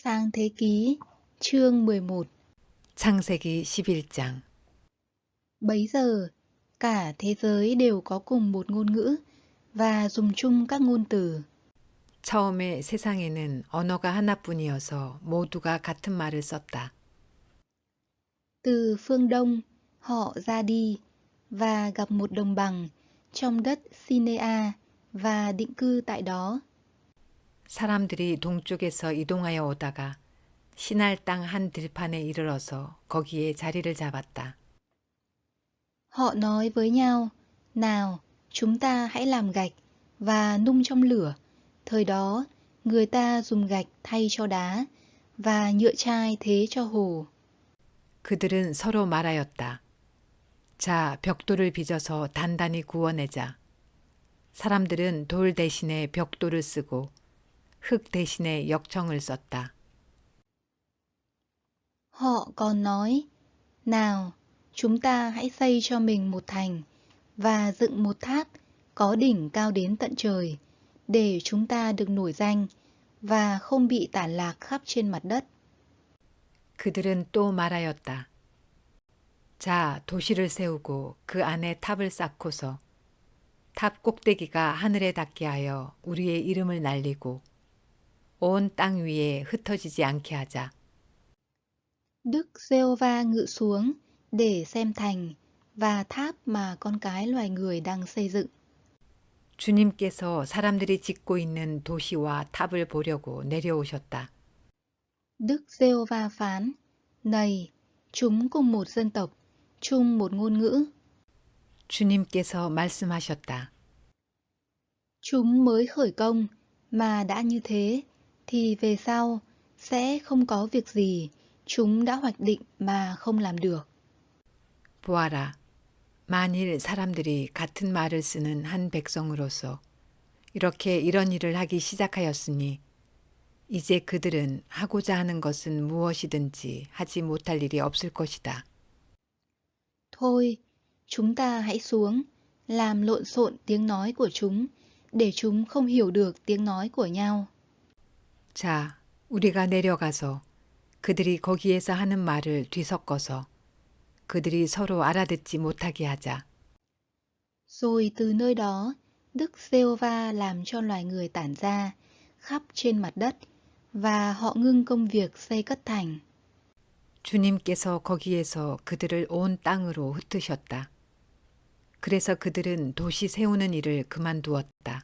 Sang thế ký, chương 11. 창세기 11장. Bấy giờ, cả thế giới đều có cùng một ngôn ngữ và dùng chung các ngôn từ. 처음에 세상에는 언어가 하나뿐이어서 모두가 같은 말을 썼다. Từ phương Đông, họ ra đi và gặp một đồng bằng trong đất Sinea và định cư tại đó. 사람들이 동쪽에서 이동하여 오다가 시날 땅 한 들판에 이르러서 거기에 자리를 잡았다. Họ nói với nhau, nào, chúng ta hãy làm gạch và nung trong lửa. Thời đó, người ta dùng gạch thay cho đá và nhựa chai thế cho hồ. 그들은 서로 말하였다. 자, 벽돌을 빚어서 단단히 구워내자. 사람들은 돌 대신에 벽돌을 쓰고 흙 대신에 역청을 썼다. Họ còn nói, nào, chúng ta hãy xây cho mình một thành và dựng một tháp có đỉnh cao đến tận trời, để chúng ta được nổi danh và không bị tản lạc khắp trên mặt đất. 그들은 또 말하였다. 자, 도시를 세우고 그 안에 탑을 쌓고서 탑 꼭대기가 하늘에 닿게 하여 우리의 이름을 날리고 온 땅 위에 흩어지지 않게 하자. Đức Giê-hô-va ngự xuống để xem thành và tháp mà con cái loài người đang xây dựng. 주님께서 사람들이 짓고 있는 도시와 탑을 보려고 내려오셨다. Đức Giê-hô-va phán, này, chúng cùng một dân tộc, chung một ngôn ngữ. 주님께서 말씀하셨다. Chúng mới khởi công mà đã như thế, thì về sau sẽ không có việc gì chúng đã hoạch định mà không làm được. 보아라, 만일 사람들이 같은 말을 쓰는 한 백성으로서 이렇게 이런 일을 하기 시작하였으니 이제 그들은 하고자 하는 것은 무엇이든지 하지 못할 일이 없을 것이다. Thôi, chúng ta hãy xuống, làm lộn xộn tiếng nói của chúng, để chúng không hiểu được tiếng nói của nhau. 자, 우리가 내려가서 그들이 거기에서 하는 말을 뒤섞어서 그들이 서로 알아듣지 못하게 하자. Rồi từ nơi đó, Đức Giê-hô-va làm cho loài người tản ra khắp trên mặt đất, và họ ngưng công việc xây cất thành. 주님께서 거기에서 그들을 온 땅으로 흩으셨다. 그래서 그들은 도시 세우는 일을 그만두었다.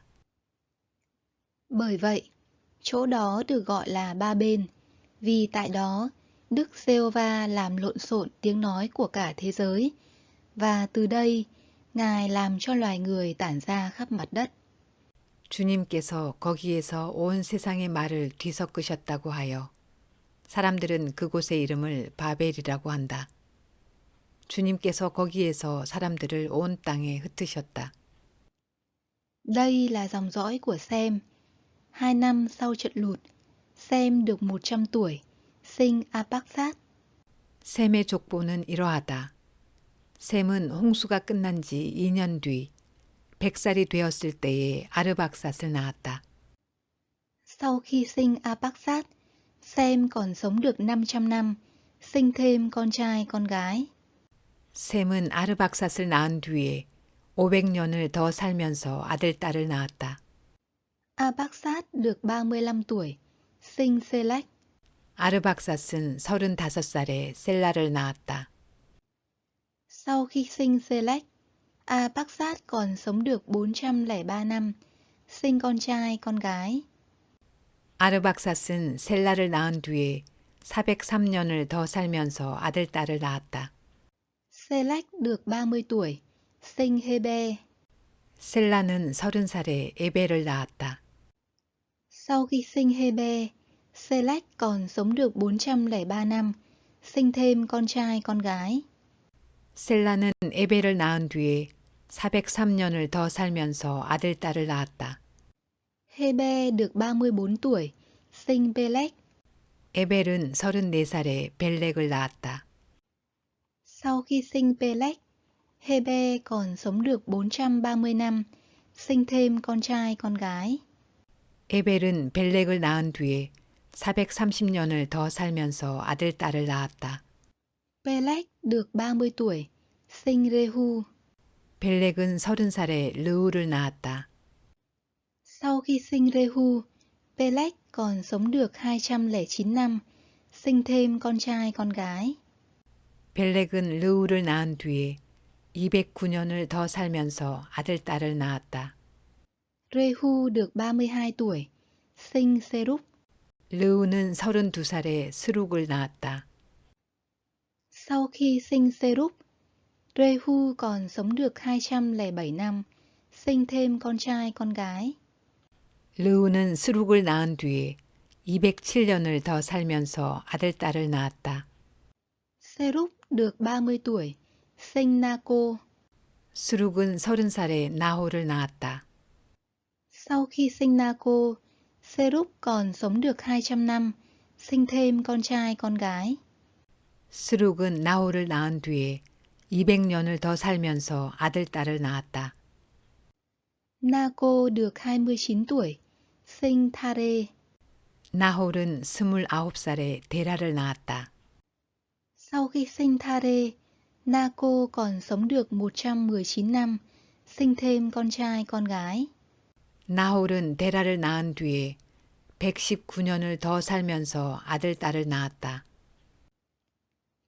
Bởi vậy, chỗ đó được gọi là Ba Bên, vì tại đó Đức Giê-hô-va làm lộn xộn tiếng nói của cả thế giới, và từ đây Ngài làm cho loài người tản ra khắp mặt đất. 주님께서 거기에서 온 세상의 말을 뒤섞으셨다고 하여 사람들은 그곳의 이름을 바벨이라고 한다. 주님께서 거기에서 사람들을 온 땅에 흩으셨다. Đây là dòng dõi của Sem. 2 năm sau trận lụt, Sem được 100 tuổi, sinh Apakshad. 셈의 족보는 이러하다. 셈은 홍수가 끝난 지 2년 뒤 100살이 되었을 때에 아르박삿을 낳았다. Sau khi sinh Apakshad, Sem còn sống được 500 năm, sinh thêm con trai con gái. 셈은 아르박삿을 낳은 뒤에 500년을 더 살면서 아들, 딸을 낳았다. Apakshad được 35 tuổi, sinh Selech. 아르박삿은 35살에 셀라를 낳았다. Sau khi sinh Selech, Apakshad còn sống được 403 năm, sinh con trai con gái. 아르박삿은 셀라를 낳은 뒤에 403년을 더 살면서 아들, 딸을 낳았다. Selech được 30 tuổi, sinh Hebe. 셀라는 30살에 에벨을 낳았다. Sau khi sinh Hebe, Selech còn sống được 403 năm, sinh thêm con trai con gái. 셀라는 에벨을 낳은 뒤에 403년을 더 살면서 아들, 딸을 낳았다. Hebe được 34 tuổi, sinh Peleg. 에벨은 34살에 벨렉을 낳았다. Sau khi sinh Peleg, Hebe còn sống được 430 năm, sinh thêm con trai con gái. 에벨은 벨렉을 낳은 뒤에 430년을 더 살면서 아들, 딸을 낳았다. Peleg được 30 tuổi, sinh Rehu. 벨렉은 30살에 르우를 낳았다. Sau khi sinh Rehu, Peleg còn sống được 209 năm, sinh thêm con trai con gái. 벨렉은 르우를 낳은 뒤에 209년을 더 살면서 아들, 딸을 낳았다. Rehu được 32 tuổi, sinh Serug. 르우는 32살에 스룩을 낳았다. Sau khi sinh Serug, Rehu còn sống được 207 năm, sinh thêm con trai con gái. 르우는 스룩을 낳은 뒤에 207년을 더 살면서 아들, 딸을 낳았다. Serug được 30 tuổi, sinh Naco. 스룩은 30살에 나홀을 낳았다. Sau khi sinh Naco, Serug còn sống được 200 năm, sinh thêm con trai con gái. 스룩은 나홀을 낳은 뒤에 200년을 더 살면서 아들, 딸을 낳았다. Naco được 29 tuổi, sinh Thare. 나홀은 29살에 데라를 낳았다. Sau khi sinh Thare, Naco còn sống được 119 năm, sinh thêm con trai con gái. 나홀은 데라를 낳은 뒤에 119년을 더 살면서 아들, 딸을 낳았다.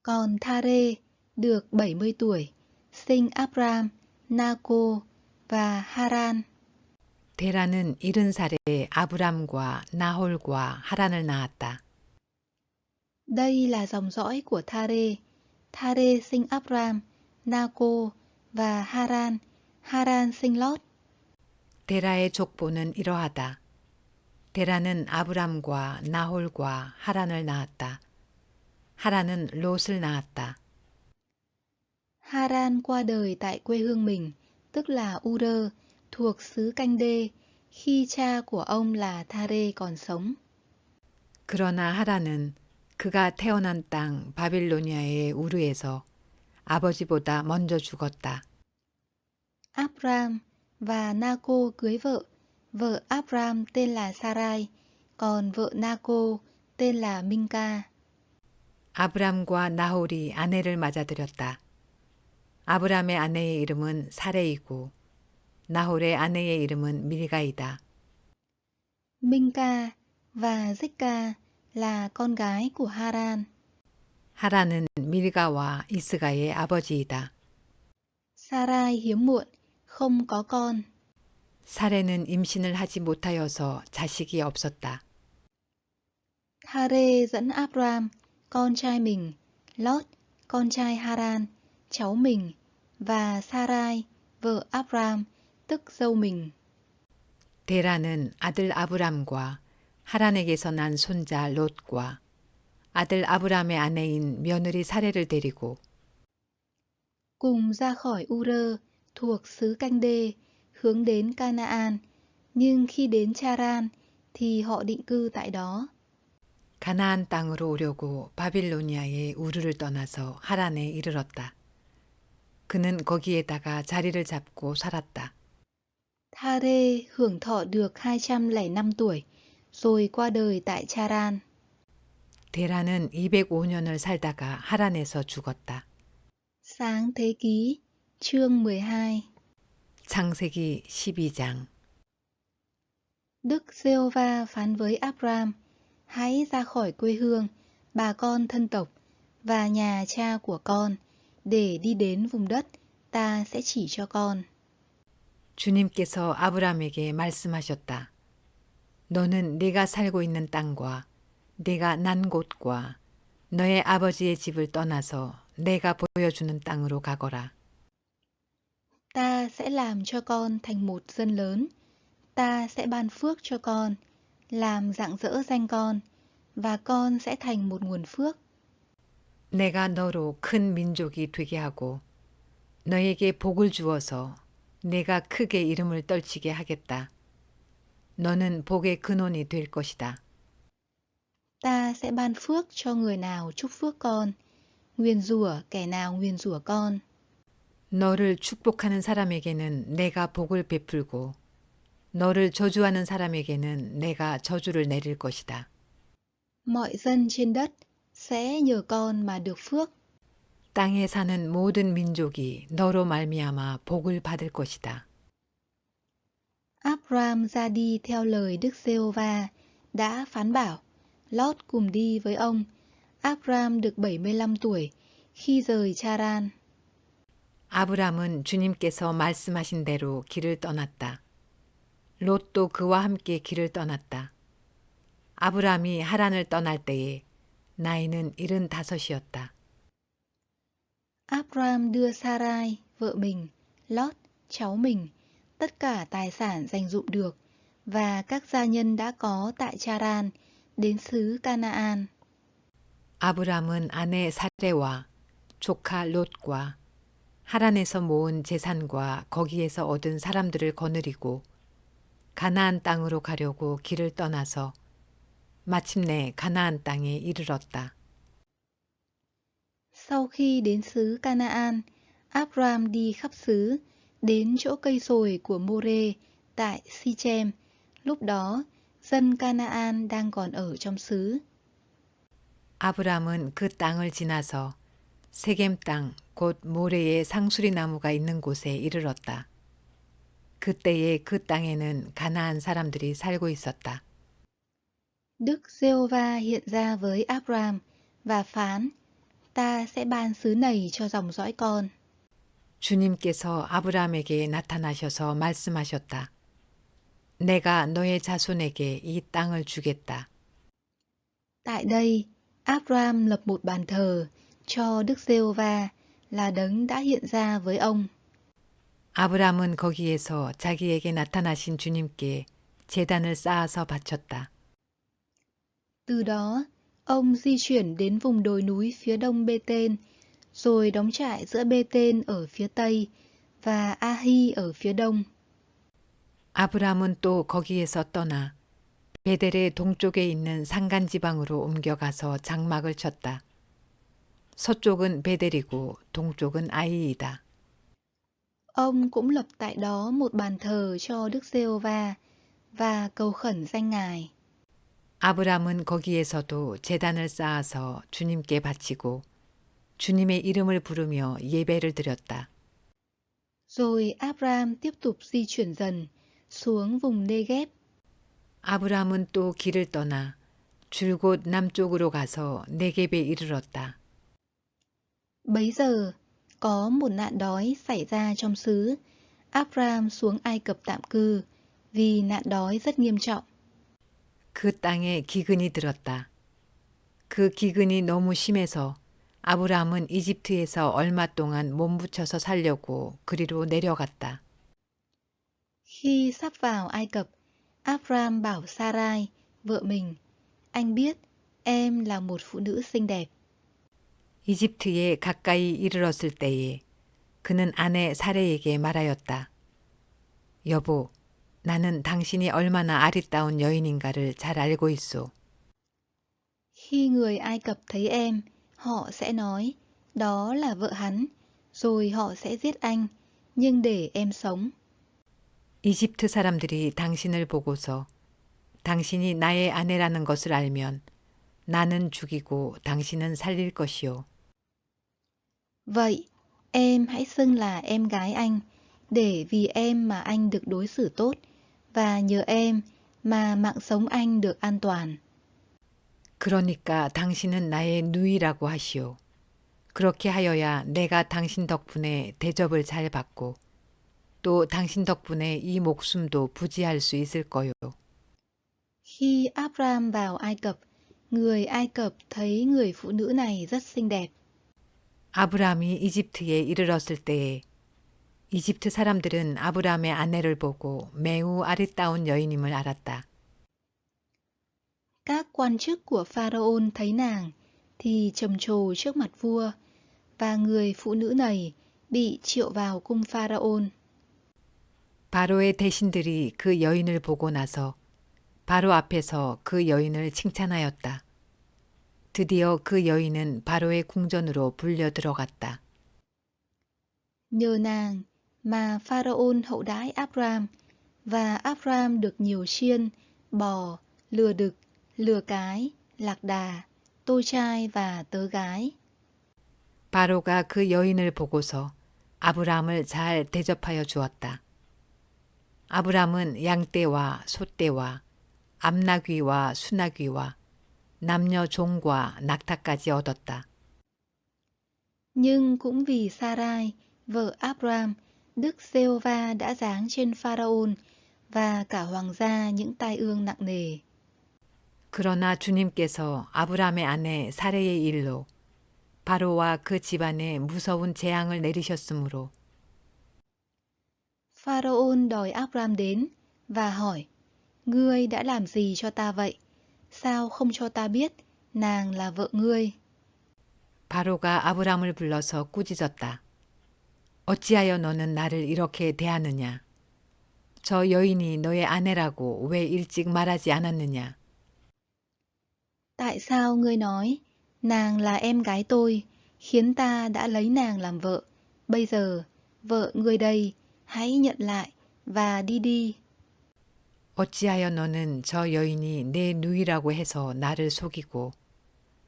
Còn Thare được 70 tuổi, sinh Abram, Naco và Haran. 데라는 70살에 아브람과 나홀과 하란을 낳았다. Đây là dòng dõi của Thare. Thare sinh Abram, Naco và Haran. Haran sinh Lot. 데라의 족보는 이러하다. 데라는 아브람과 나홀과 하란을 낳았다. 하란은 롯을 낳았다. Haran qua đời tại quê hương mình, tức là Ur, thuộc xứ Canh Đê, khi cha của ông là Thare còn sống. 그러나 하란은 그가 태어난 땅 바빌로니아의 우르에서 아버지보다 먼저 죽었다. Abram và Naco cưới vợ. Vợ Abram tên là Sarai, còn vợ Naco tên là Minca. 아브람과 나홀이 아내를 맞아들였다. 아브람의 아내의 이름은 사레이고 나홀의 아내의 이름은 밀가이다. Minca và Zikka là con gái của Haran. 하란은 밀가와 이스가의 아버지이다. Sarai hiếm muộn, không có con. 사레는 임신을 하지 못하여서 자식이 없었다. Thare dẫn Abram, con trai mình, Lot, con trai Haran, cháu mình, và Sarai, vợ Abram, tức dâu mình. 데라는 아들 아브람과 하란에게서 난 손자 롯과 아들 아브람의 아내인 며느리 사레를 데리고 Cùng ra khỏi Ur thuộc xứ Canh Đê, hướng đến Canaan, nhưng khi đến Charan thì họ định cư tại đó. 가나안 땅으로 오려고 바빌로니아의 우르를 떠나서 하란에 이르렀다. 그는 거기에다가 자리를 잡고 살았다. Thare hưởng thọ được 205 tuổi, rồi qua đời tại Charan. 데라는 205년을 살다가 하란에서 죽었다. Sáng thế ký, chương 12. 창세기 12장. Đức Giê-hô-va phán với Abram, hãy ra khỏi quê hương, bà con thân tộc và nhà cha của con, để đi đến vùng đất ta sẽ chỉ cho con. 주님께서 아브람에게 말씀하셨다. 너는 네가 살고 있는 땅과 네가 난 곳과 너의 아버지의 집을 떠나서 내가 보여주는 땅으로 가거라. Ta sẽ làm cho con thành một dân lớn, ta sẽ ban phước cho con, làm rạng rỡ danh con, và con sẽ thành một nguồn phước. 내가 너로 큰 민족이 되게 하고 너에게 복을 주어서 내가 크게 이름을 떨치게 하겠다. 너는 복의 근원이 될 것이다. Ta sẽ ban phước cho người nào chúc phước con, nguyền rủa kẻ nào nguyền rủa con. 너를 축복하는 사람에게는 내가 복을 베풀고 너를 저주하는 사람에게는 내가 저주를 내릴 것이다. Mọi dân trên đất sẽ nhờ con mà được phước. 땅에 사는 모든 민족이 너로 말미암아 복을 받을 것이다. Abram ra đi theo lời Đức Giê-hô-va đã phán bảo. Lót cùng đi với ông. Abram được 75 tuổi khi rời Charan. 아브람은 주님께서 말씀하신 대로 길을 떠났다. 롯도 그와 함께 길을 떠났다. 아브람이 하란을 떠날 때에 나이는 75이었다. Abram đưa Sarai, vợ mình, Lót, cháu mình, tất cả tài sản dành dụm được và các gia nhân đã có tại Charan đến xứ Canaan. 아브람은 아내 사레와 조카 롯과 하란에서 모은 재산과 거기에서 얻은 사람들을 거느리고 가나안 땅으로 가려고 길을 떠나서 마침내 가나안 땅에 이르렀다. Sau khi đến xứ Canaan, Abram đi khắp xứ, đến chỗ cây sồi của More tại Sichem. Lúc đó, dân Canaan đang còn ở trong xứ. 아브람은 그 땅을 지나서 세겜 땅 곧 모레의 상수리 나무가 있는 곳에 이르렀다. 그때에 그 땅에는 가나안 사람들이 살고 있었다. Đức Giê-hô-va hiện ra với Abram và phán, ta sẽ ban xứ này cho dòng dõi con. 주님께서 아브람에게 나타나셔서 말씀하셨다. 내가 너의 자손에게 이 땅을 주겠다. Tại đây, Abram lập một bàn thờ cho Đức Giê-hô-va là đấng đã hiện ra với ông. 아브람은 거기에서 자기에게 나타나신 주님께 제단을 쌓아서 바쳤다. Từ đó, ông di chuyển đến vùng đồi núi phía đông Bê-tên, rồi đóng trại giữa Bê-tên ở phía tây và A-hi ở phía đông. 아브람은 또 거기에서 떠나 베델의 동쪽에 있는 산간 지방으로 옮겨가서 장막을 쳤다. 서쪽은 베델이고 동쪽은 아이이다. Ông cũng lập tại đó một bàn thờ cho Đức Giê-hô-va và cầu khẩn danh Ngài. 아브람은 거기에서도 제단을 쌓아서 주님께 바치고 주님의 이름을 부르며 예배를 드렸다. Rồi Abram tiếp tục di chuyển dần xuống vùng Nê-ghép. 아브람은 또 길을 떠나 줄곧 남쪽으로 가서 네겝에 이르렀다. Bấy giờ, có một nạn đói xảy ra trong xứ. Abram xuống Ai Cập tạm cư vì nạn đói rất nghiêm trọng. 그 땅에 기근이 들었다. 그 기근이 너무 심해서 아브람은 이집트에서 얼마 동안 몸부쳐서 살려고 그리로 내려갔다. Khi sắp vào Ai Cập, Abram bảo Sarai, vợ mình, anh biết em là một phụ nữ xinh đẹp. 이집트에 가까이 이르렀을 때에 그는 아내 사레에게 말하였다. 여보, 나는 당신이 얼마나 아리따운 여인인가를 잘 알고 있소. Khi người Ai Cập thấy em, họ sẽ nói, đó là vợ hắn, rồi họ sẽ giết anh, nhưng để em sống. 이집트 사람들이 당신을 보고서 당신이 나의 아내라는 것을 알면 나는 죽이고 당신은 살릴 것이요. Vậy, em hãy xưng là em gái anh, để vì em mà anh được đối xử tốt, và nhờ em mà mạng sống anh được an toàn. 그러니까 당신은 나의 누이라고 하시오. 그렇게 하여야 내가 당신 덕분에 대접을 잘 받고 또 당신 덕분에 이 목숨도 부지할 수 있을 거요. Khi Abram vào Ai Cập, người Ai Cập thấy người phụ nữ này rất xinh đẹp. 아브람이 이집트에 이르렀을 때에 이집트 사람들은 아브람의 아내를 보고 매우 아리따운 여인임을 알았다. Các quan chức của Pharaoh thấy nàng thì trầm trồ trước mặt vua, và người phụ nữ này bị triệu vào cung Pharaoh. 바로의 대신들이 그 여인을 보고 나서 바로 앞에서 그 여인을 칭찬하였다. 드디어 그 여인은 바로의 궁전으로 불려 들어갔다. Nhờ nàng mà Pharaoh hậu đãi Abram, và Abram được nhiều chiên, bò, lừa đực, lừa cái, lạc đà, tôi trai và tớ gái. 바로가 그 여인을 보고서 아브람을 잘 대접하여 주었다. 아브람은 양떼와 소떼와 암나귀와 수나귀와 남녀 종과 낙타까지 얻었다. Nhưng cũng vì Sarai, vợ Abram, Đức Giê-hô-va đã giáng trên Pharaon và cả hoàng gia những tai ương nặng nề. 그러나 주님께서 아브람의 아내 사레의 일로 바로와 그 집안에 무서운 재앙을 내리셨으므로 Pharaon đòi Abram đến và hỏi, ngươi đã làm gì cho ta vậy? Sao không cho ta biết nàng là vợ ngươi? 바로가 아브람을 불러서 꾸짖었다. 어찌하여 너는 나를 이렇게 대하느냐? 저 여인이 너의 아내라고 왜 일찍 말하지 않았느냐? Tại sao ngươi nói, nàng là em gái tôi, khiến ta đã lấy nàng làm vợ? Bây giờ, vợ ngươi đây, hãy nhận lại và đi đi. 어찌하여 너는 저 여인이 내 누이라고 해서 나를 속이고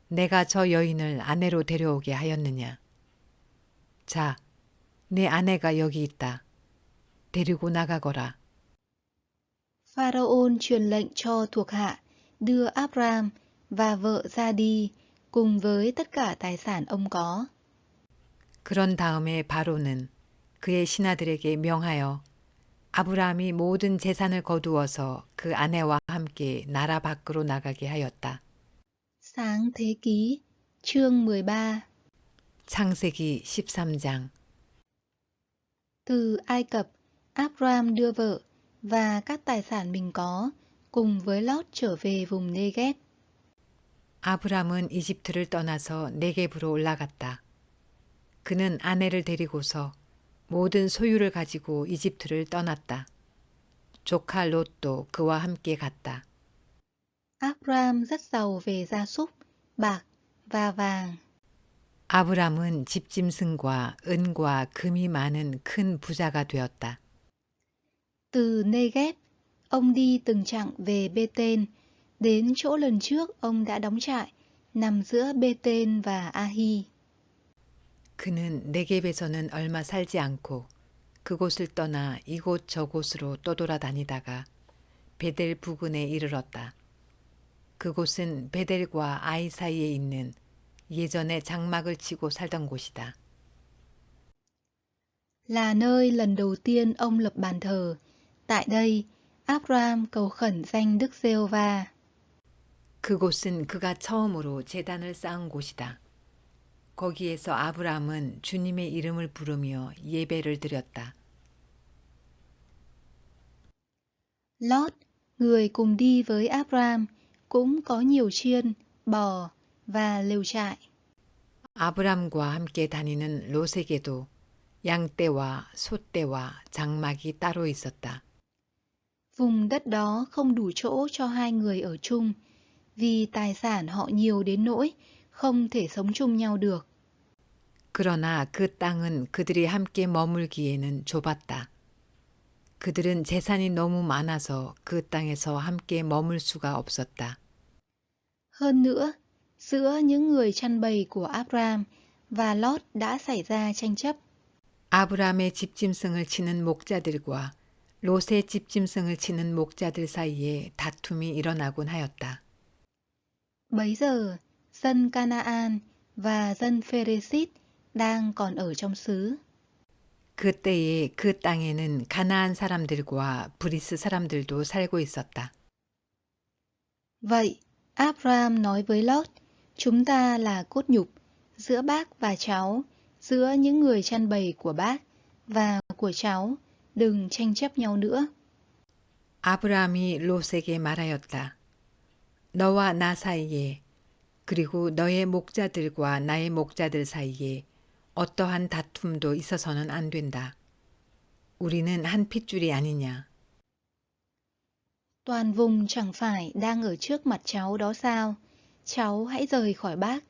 내가 저 여인을 아내로 데려오게 하였느냐? 자, 내 아내가 여기 있다. 데리고 나가거라. Pharaon truyền lệnh cho thuộc hạ đưa Abram và vợ ra đi cùng với tất cả tài sản ông có. 그런 다음에 바로는 그의 신하들에게 명하여 아브라함이 모든 재산을 거두어서 그 아내와 함께 나라 밖으로 나가게 하였다. Sáng thế ký, chương 13. 창세기 13장. Từ Ai Cập, Abram đưa vợ và các tài sản mình có cùng với Lót trở về vùng Negev. 아브람은 이집트를 떠나서 네겝으로 올라갔다. 그는 아내를 데리고서 모든 소유를 가지고 이집트를 떠났다. 조카 롯도 그와 함께 갔다. Abram rất giàu về gia súc, bạc và vàng. 아브람은 집짐승과 은과 금이 많은 큰 부자가 되었다. Từ Negev, ông đi từng chặng về Bê-tên, đến chỗ lần trước ông đã đóng trại, nằm giữa Bê-tên và Ahi. 그는 네겝에서는 얼마 살지 않고 그곳을 떠나 이곳 저곳으로 떠돌아다니다가 베델 부근에 이르렀다. 그곳은 베델과 아이 사이에 있는 예전에 장막을 치고 살던 곳이다. Là nơi lần đầu tiên ông lập bàn thờ. Tại đây, Abram cầu khẩn danh Đức Giê-hô-va. 그곳은 그가 처음으로 제단을 쌓은 곳이다. 거기에서 아브람은 주님의 이름을 부르며 예배를 드렸다. Lót, người cùng đi với Abram, cũng có nhiều chiên, bò và lều trại. 아브람과 함께 다니는 롯에게도 양떼와 소떼와 장막이 따로 있었다. Vùng đất đó không đủ chỗ cho hai người ở chung, vì tài sản họ nhiều đến nỗi không thể sống chung nhau được. 그러나 그 땅은 그들이 함께 머물기에는 좁았다. 그들은 재산이 너무 많아서 그 땅에서 함께 머물 수가 없었다. Hơn nữa, giữa những người chăn bầy của Abram và Lót đã xảy ra tranh chấp. 아브람의 집짐승을 치는 목자들과 롯의 집짐승을 치는 목자들 사이에 다툼이 일어나곤 하였다. Bấy giờ, dân Canaan và dân Pheresit đang còn ở trong xứ. 그때에 그 땅에는 가나안 사람들과 브리스 사람들도 살고 있었다. Vậy, Abram nói với Lót, chúng ta là cốt nhục, giữa bác và cháu, giữa những người chăn bầy của bác và của cháu, đừng tranh chấp nhau nữa. 아브람이 롯에게 말하였다. 너와 나 사이에 그리고 너의 목자들과 나의 목자들 사이에 어떠한 다툼도 있어서는 안 된다. 우리는 한 핏줄이 아니냐. Toàn vùng chẳng phải đang ở trước mặt cháu đó sao? Cháu hãy rời khỏi bác.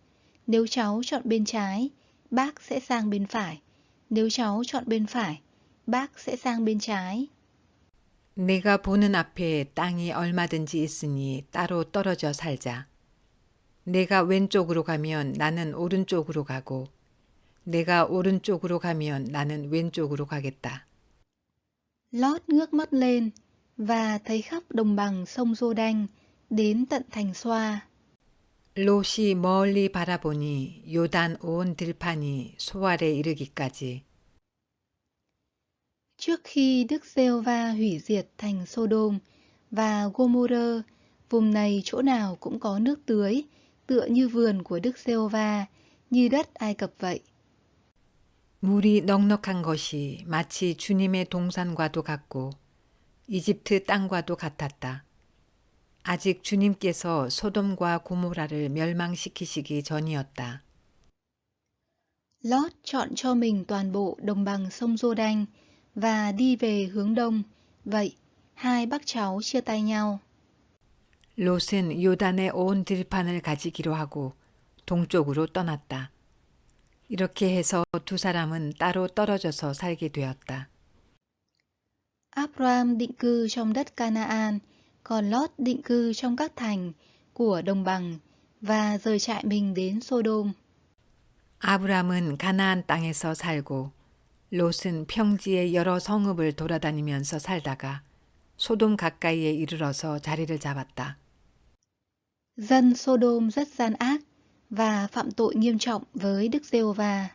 Nếu cháu chọn bên trái, bác sẽ sang bên phải. Nếu cháu chọn bên phải, bác sẽ sang bên trái. 내가 보는 앞에 땅이 얼마든지 있으니 따로 떨어져 살자. 내가 왼쪽으로 가면 나는 오른쪽으로 가고 내가 오른쪽으로 가면 나는 왼쪽으로 가겠다. Lót ngước mắt lên và thấy khắp đồng bằng sông Giô-đanh đến tận thành Xoa. 롯이 멀리 바라보니 요단 온 들판이 소알에 이르기까지. Trước khi Đức Giê-hô-va hủy diệt thành Sô-đôm và Gô-mô-rơ, vùng này chỗ nào cũng có nước tưới, tựa như vườn của Đức Giê-hô-va, như đất Ai Cập vậy. 물이 넉넉한 것이 마치 주님의 동산과도 같고 이집트 땅과도 같았다. 아직 주님께서 소돔과 고모라를 멸망시키시기 전이었다. Lót chọn cho mình toàn bộ đồng bằng sông Giô-đanh và đi về hướng đông. Vậy, hai bác cháu chia tay nhau. 롯은 요단의 온 들판을 가지기로 하고 동쪽으로 떠났다. 이렇게 해서 두 사람은 따로 떨어져서 살게 되었다. Abram định cư trong đất Canaan, còn Lót định cư trong các thành của đồng bằng và rời trại mình đến Sô-đôm. 아브람은 가나안 땅에서 살고 롯은 평지의 여러 성읍을 돌아다니면서 살다가 소돔 가까이에 이르러서 자리를 잡았다. Dân Sô-đôm rất gian ác và phạm tội nghiêm trọng với Đức Giê-hô-va.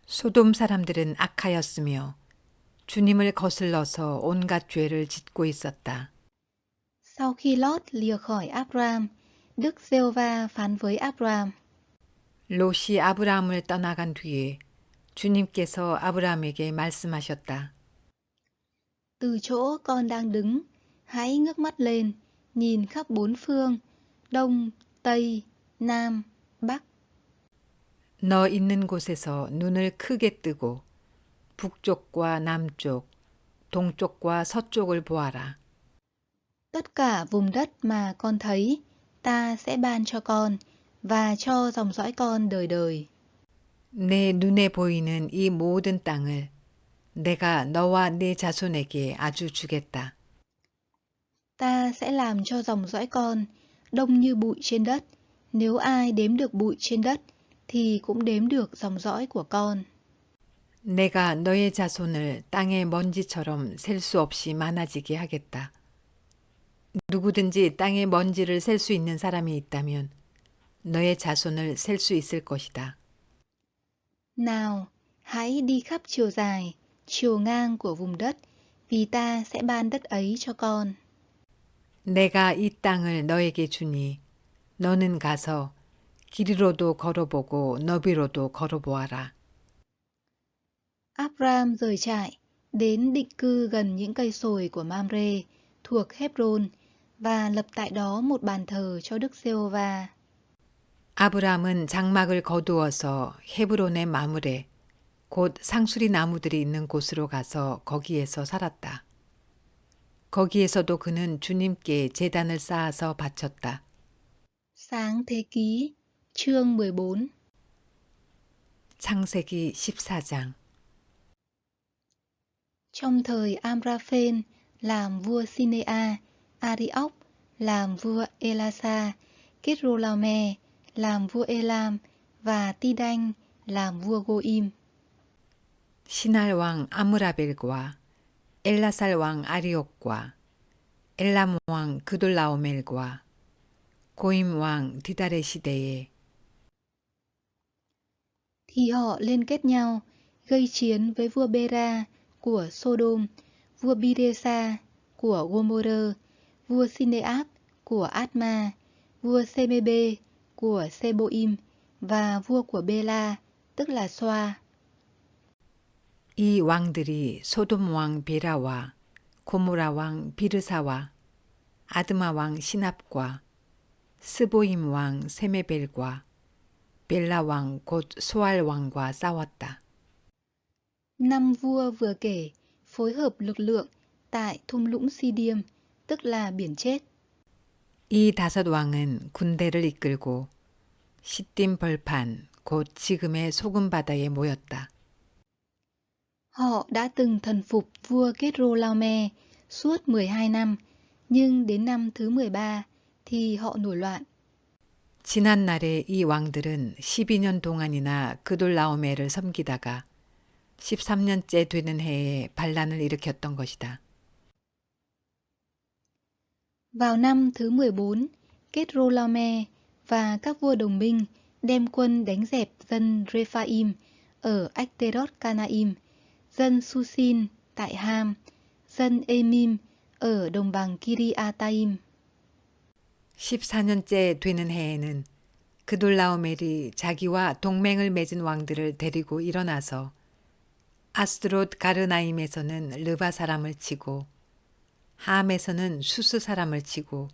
소돔 사람들은 악하였으며 주님을 거슬러서 온갖 죄를 짓고 있었다. Sau khi Lót lìa khỏi Abram, Đức Giê-hô-va phán với Abram: 롯이 아브라함을 떠나간 뒤에 주님께서 아브라함에게 말씀하셨다. Từ chỗ con đang đứng, hãy ngước mắt lên, nhìn khắp bốn phương, đông, tây, nam, bắc. 너 있는 곳에서 눈을 크게 뜨고 북쪽과 남쪽, 동쪽과 서쪽을 보아라. Tất cả vùng đất mà con thấy, ta sẽ ban cho con và cho dòng dõi con đời đời. 내 눈에 보이는 이 모든 땅을 내가 너와 네 자손에게 아주 주겠다. Ta sẽ làm cho dòng dõi con đông như bụi trên đất. Nếu ai đếm được bụi trên đất, thì cũng đếm được dòng dõi của con. 내가 너의 자손을 땅의 먼지처럼 셀 수 없이 많아지게 하겠다. 누구든지 땅의 먼지를 셀 수 있는 사람이 있다면 너의 자손을 셀 수 있을 것이다. Nào, hãy đi khắp chiều dài, chiều ngang của vùng đất, vì ta sẽ ban đất ấy cho con. 내가 이 땅을 너에게 주니 너는 가서 길이로도 걸어보고 너비로도 걸어보아라. Abram rời trại, đến định cư gần những cây sồi của Mamre, thuộc Hebron, và lập tại đó một bàn thờ cho Đức Giê-hô-va. 아브람은 장막을 거두어서 헤브론의 마물에 곧 상수리 나무들이 있는 곳으로 가서 거기에서 살았다. 거기에서도 그는 주님께 제단을 쌓아서 바쳤다. Sáng thế ký, chương 14. 창세기 14장. Trong thời Amraphel làm vua Sinea, Arioch làm vua Elasa, Kedorlaomer làm vua Elam và Tidanh làm vua Goim. 신할 왕 아므라벨과 엘라살 왕 아리옥과 엘람 왕 그돌라오멜과 고임 왕 디달의 시대에 Thì họ liên kết nhau, gây chiến với vua Bera của Sodom, vua Biresa của Gomorrơ, vua Sineap của Adma, vua Semebe của Seboim và vua của Bela, tức là Xoa. 이 왕들이 소돔 왕 베라와 고모라 왕 비르사와 아드마 왕 시납과 스보임 왕 세메벨과 벨라 왕 곧 소알 왕과 싸웠다. Năm vua vừa kể phối hợp lực lượng tại thung lũng Sidim, tức là biển chết. 이 다섯 왕은 군대를 이끌고 시딤 벌판 곧 지금의 소금 바다에 모였다. Họ đã từng thần phục vua Kedorlaomer suốt 12 năm, nhưng đến năm thứ 13 thì họ nổi loạn. 지난 날에 이 왕들은 12년 동안이나 그돌라오메를 섬기다가 13년째 되는 해에 반란을 일으켰던 것이다. Vào năm thứ 14, Kedorlaomer và các vua đồng minh đem quân đánh dẹp dân Rephaim ở Ashterot Canaim, dân Susin tại Ham, dân Emim ở đồng bằng Kiriataim. 14년째 되는 해에는 그돌라오멜이 자기와 동맹을 맺은 왕들을 데리고 일어나서 아스드롯 가르나임에서는 르바 사람을 치고 함에서는 수스 사람을 치고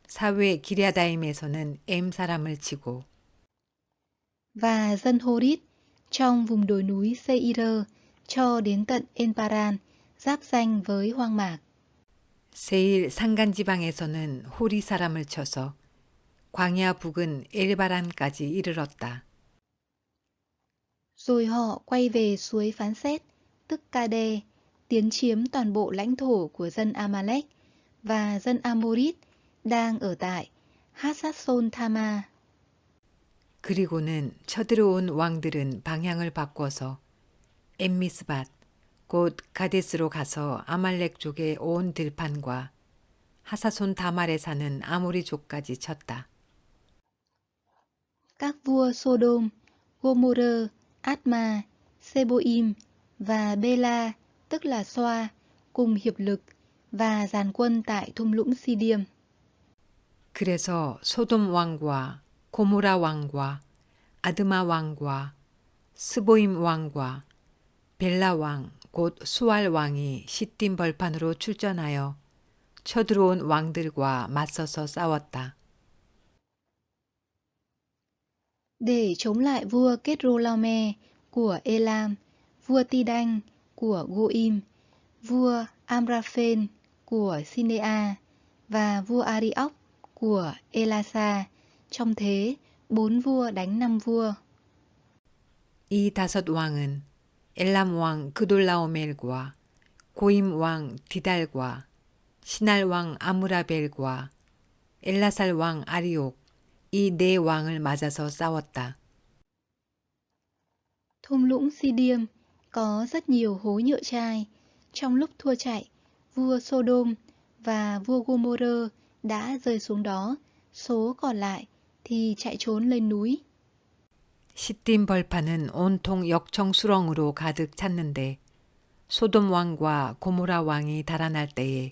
사외 기랴다임에서는 엠 사람을 치고 Và dân Horit trong vùng đồi núi Seir cho đến tận Enparan, giáp ranh với hoang mạc. 세일 산간지방에서는 호리 사람을 쳐서 광야 북은 엘바란까지 이르렀다. Rồi họ quay về suối Phán Xét, tức Kade, tiến chiếm toàn bộ lãnh thổ của dân Amalek và dân Amorit đang ở tại Hasason Thama. 그리고는 쳐들어온 왕들은 방향을 바꿔서 엠미스밭 곧 가데스로 가서 아말렉 족의 온 들판과 하사손 다말에 사는 아모리족까지 쳤다. Các vua Sodom, Gomorrah, Adma, Seboim và Bela, tức là Xoa, cùng hiệp lực và dàn quân tại thung lũng Sidium. 그래서 소돔 왕과 고모라 왕과 아드마 왕과 스보임 왕과 벨라 왕 곧 수알 왕이 시딤 벌판으로 출전하여 쳐들어온 왕들과 맞서서 싸웠다. Để chống lại vua Kedorlaomer của Elam, vua Tidanh của Goim, vua Amraphel của Sinea và vua Arioch của Elasa, trong thế 4 vua đánh 5 vua. 이 다섯 왕은 엘람 왕 그돌라오멜과 고임 왕 디달과 시날 왕 아무라벨과 엘라살 왕 아리옥 이 네 왕을 맞아서 싸웠다. Thung lũng Sidium có rất nhiều hố nhựa chai. Trong lúc thua chạy, vua Sodom và vua Gomorrah đã rơi xuống đó, số còn lại thì chạy trốn lên núi. 시딤 벌판은 온통 역청 수렁으로 가득 찼는데 소돔 왕과 고모라 왕이 달아날 때에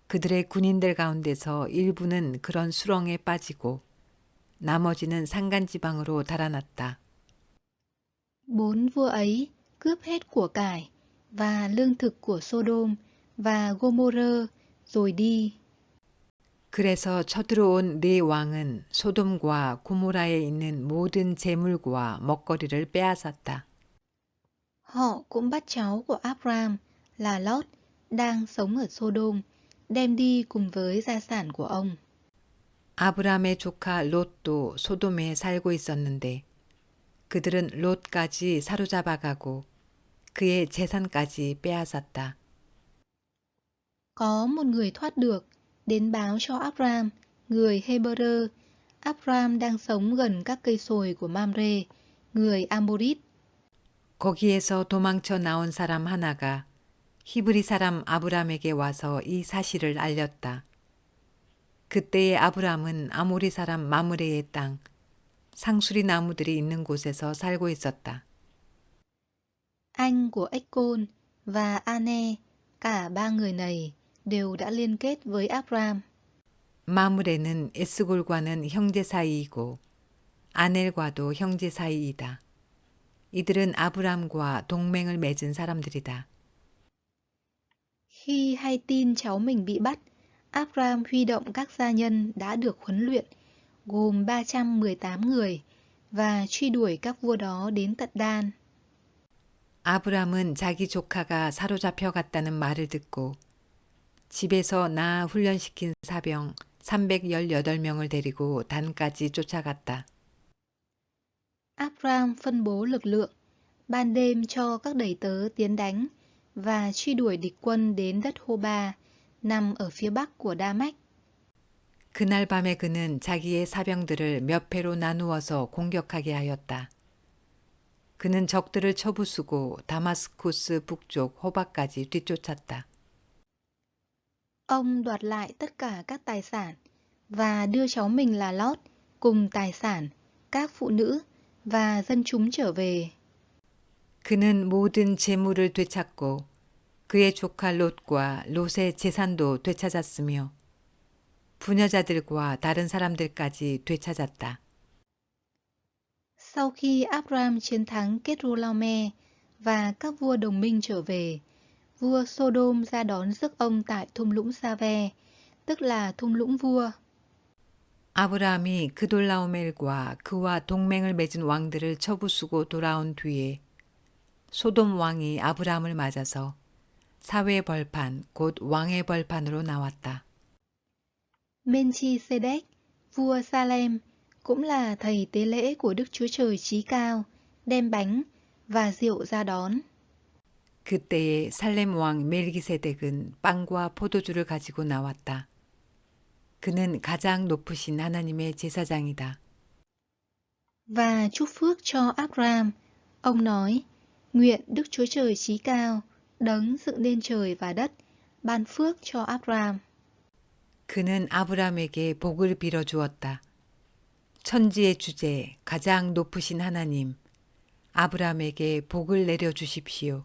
그들의 군인들 가운데서 일부는 그런 수렁에 빠지고 나머지는 산간지방으로 달아났다. 4 vua ấy cướp hết của cải và lương thực của Sodom và Gomorrah rồi đi. 그래서 쳐들어온 네 왕은 소돔과 고모라에 있는 모든 재물과 먹거리를 빼앗았다. Họ cũng bắt cháu của Abram là Lot đang sống ở Sodom, đem đi cùng với gia sản của ông. 아브람의 조카 롯도 소돔에 살고 있었는데 그들은 롯까지 사로잡아가고 그의 재산까지 빼앗았다. Có một người thoát được, đến báo cho Abram, người Hebrew. Abram đang sống gần các cây sồi của Mamre, người Amorit. 거기에서 도망쳐 나온 사람 하나가 히브리 사람 아브람에게 와서 이 사실을 알렸다. 그때의 아브람은 아모리 사람 마므레의 땅, 상수리 나무들이 있는 곳에서 살고 있었다. Anh của Ecôn và Ane, cả 3 người này đều đã liên kết với Abram. 마므레는 에스골과는 형제 사이이고 아넬과도 형제 사이이다. 이들은 아브람과 동맹을 맺은 사람들이다. Khi hay tin cháu mình bị bắt, Abram huy động các gia nhân đã được huấn luyện, gồm 318 người, và truy đuổi các vua đó đến tận Dan. 아브람은 자기 조카가 사로잡혀 갔다는 말을 듣고 집에서 낳아 훈련시킨 사병 318명을 데리고 단까지 쫓아갔다. Abram phân bố lực lượng, ban đêm cho các đầy tớ tiến đánh và truy đuổi địch quân đến đất Hoba, nằm ở phía bắc của Đa-mách. 그날 밤에 그는 자기의 사병들을 몇 패로 나누어서 공격하게 하였다. 그는 적들을 쳐부수고 다마스쿠스 북쪽 호바까지 뒤쫓았다. Ông đoạt lại tất cả các tài sản và đưa cháu mình là Lót cùng tài sản, các phụ nữ và dân chúng trở về. 그는 모든 재물을 되찾고 그의 조카 롯과 롯의 재산도 되찾았으며 부녀자들과 다른 사람들까지 되찾았다. Sau khi Abram chiến thắng Kedorlaomer và các vua đồng minh trở về, vua Sodom ra đón rước ông tại thung lũng Sa-ve, tức là thung lũng vua. 아브라함이 그돌라오멜과 그와 동맹을 맺은 왕들을 쳐부수고 돌아온 뒤에 소돔 왕이 아브라함을 맞아서 사회 벌판 곧 왕의 벌판으로 나왔다. Melchisedec, vua Salem, cũng là thầy tế lễ của Đức Chúa Trời Chí Cao, đem bánh và rượu ra đón. 그때에 살렘 왕 멜기세덱은 빵과 포도주를 가지고 나왔다. 그는 가장 높으신 하나님의 제사장이다. Và chúc phước cho Abram. Ông nói, nguyện Đức Chúa Trời Chí Cao, đấng dựng nên trời và đất, ban phước cho Abram. 그는 아브라함에게 복을 빌어 주었다. 천지의 주제, 가장 높으신 하나님, 아브라함에게 복을 내려 주십시오.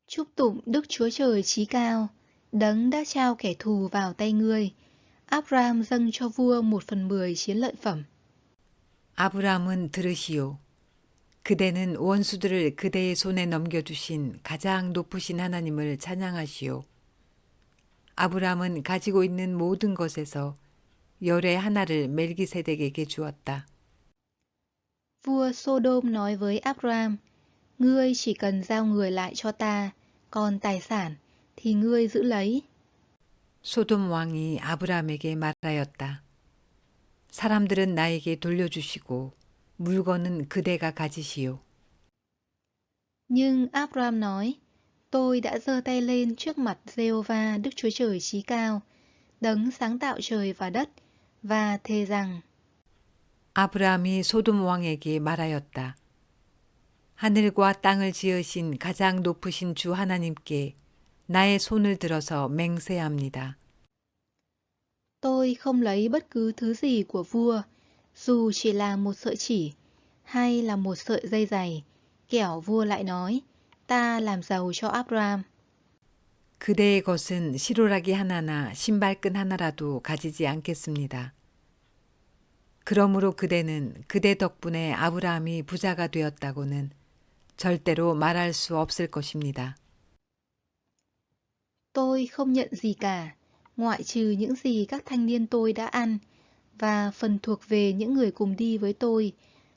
Chúc tụng Đức Chúa Trời Chí Cao, đấng đã trao kẻ thù vào tay ngươi. Abram dâng cho vua 1/10 chiến lợi phẩm. 아브라함은 들으시오. 그대는 원수들을 그대의 손에 넘겨주신 가장 높으신 하나님을 찬양하시오. 아브라함은 가지고 있는 모든 것에서 열의 하나를 멜기세덱에게 주었다. Vua Sodom nói với Abram, ngươi chỉ cần giao người lại cho ta, còn tài sản thì ngươi giữ lấy. 소돔 왕이 아브라함에게 말하였다. 사람들은 나에게 돌려주시고 물건은 그대가 가지시오. Nhưng Abram nói, tôi đã giơ tay lên trước mặt Giê-hô-va Đức Chúa Trời Chí Cao, đấng sáng tạo trời và đất, và thề rằng 아브라함이 소돔 왕에게 말하였다. 하늘과 땅을 지으신 가장 높으신 주 하나님께 나의 손을 들어서 맹세합니다. tôi không lấy bất cứ thứ gì của vua, dù chỉ là một sợi chỉ hay là một sợi dây dày, kẻo vua lại nói, ta làm giàu cho Abram. 그대의 것은 시로라기 하나나 신발끈 하나라도 가지지 않겠습니다. 그러므로 그대는 그대 덕분에 아브라함이 부자가 되었다고는 절대로 말할 수 없을 것입니다. Tôi không nhận gì cả, ngoại trừ những gì các thanh niên tôi đã ăn, và phần thuộc về những người cùng đi với tôi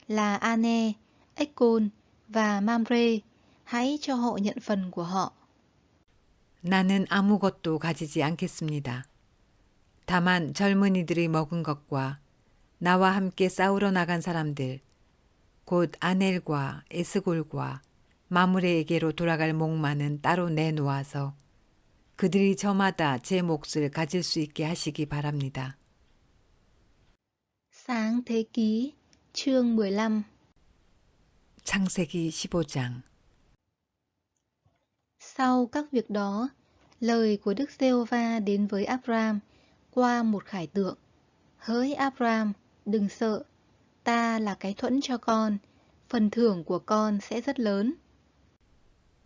là Ane, Ekcon và Mamre. Hãy cho họ nhận phần của họ. 나는 아무것도 가지지 않겠습니다. 다만 젊은이들이 먹은 것과 나와 함께 싸우러 나간 사람들, 곧 아넬과 에스골과 마므레에게로 돌아갈 목마는 따로 내놓아서 그들이 저마다 제 몫을 가질 수 있게 하시기 바랍니다. Sáng thế ký, chương 15. 창세기 15장. Sau các việc đó, lời của Đức Giê-hô-va đến với Abram qua một khải tượng. Hỡi Abram, đừng sợ, ta là cái thuẫn cho con, phần thưởng của con sẽ rất lớn.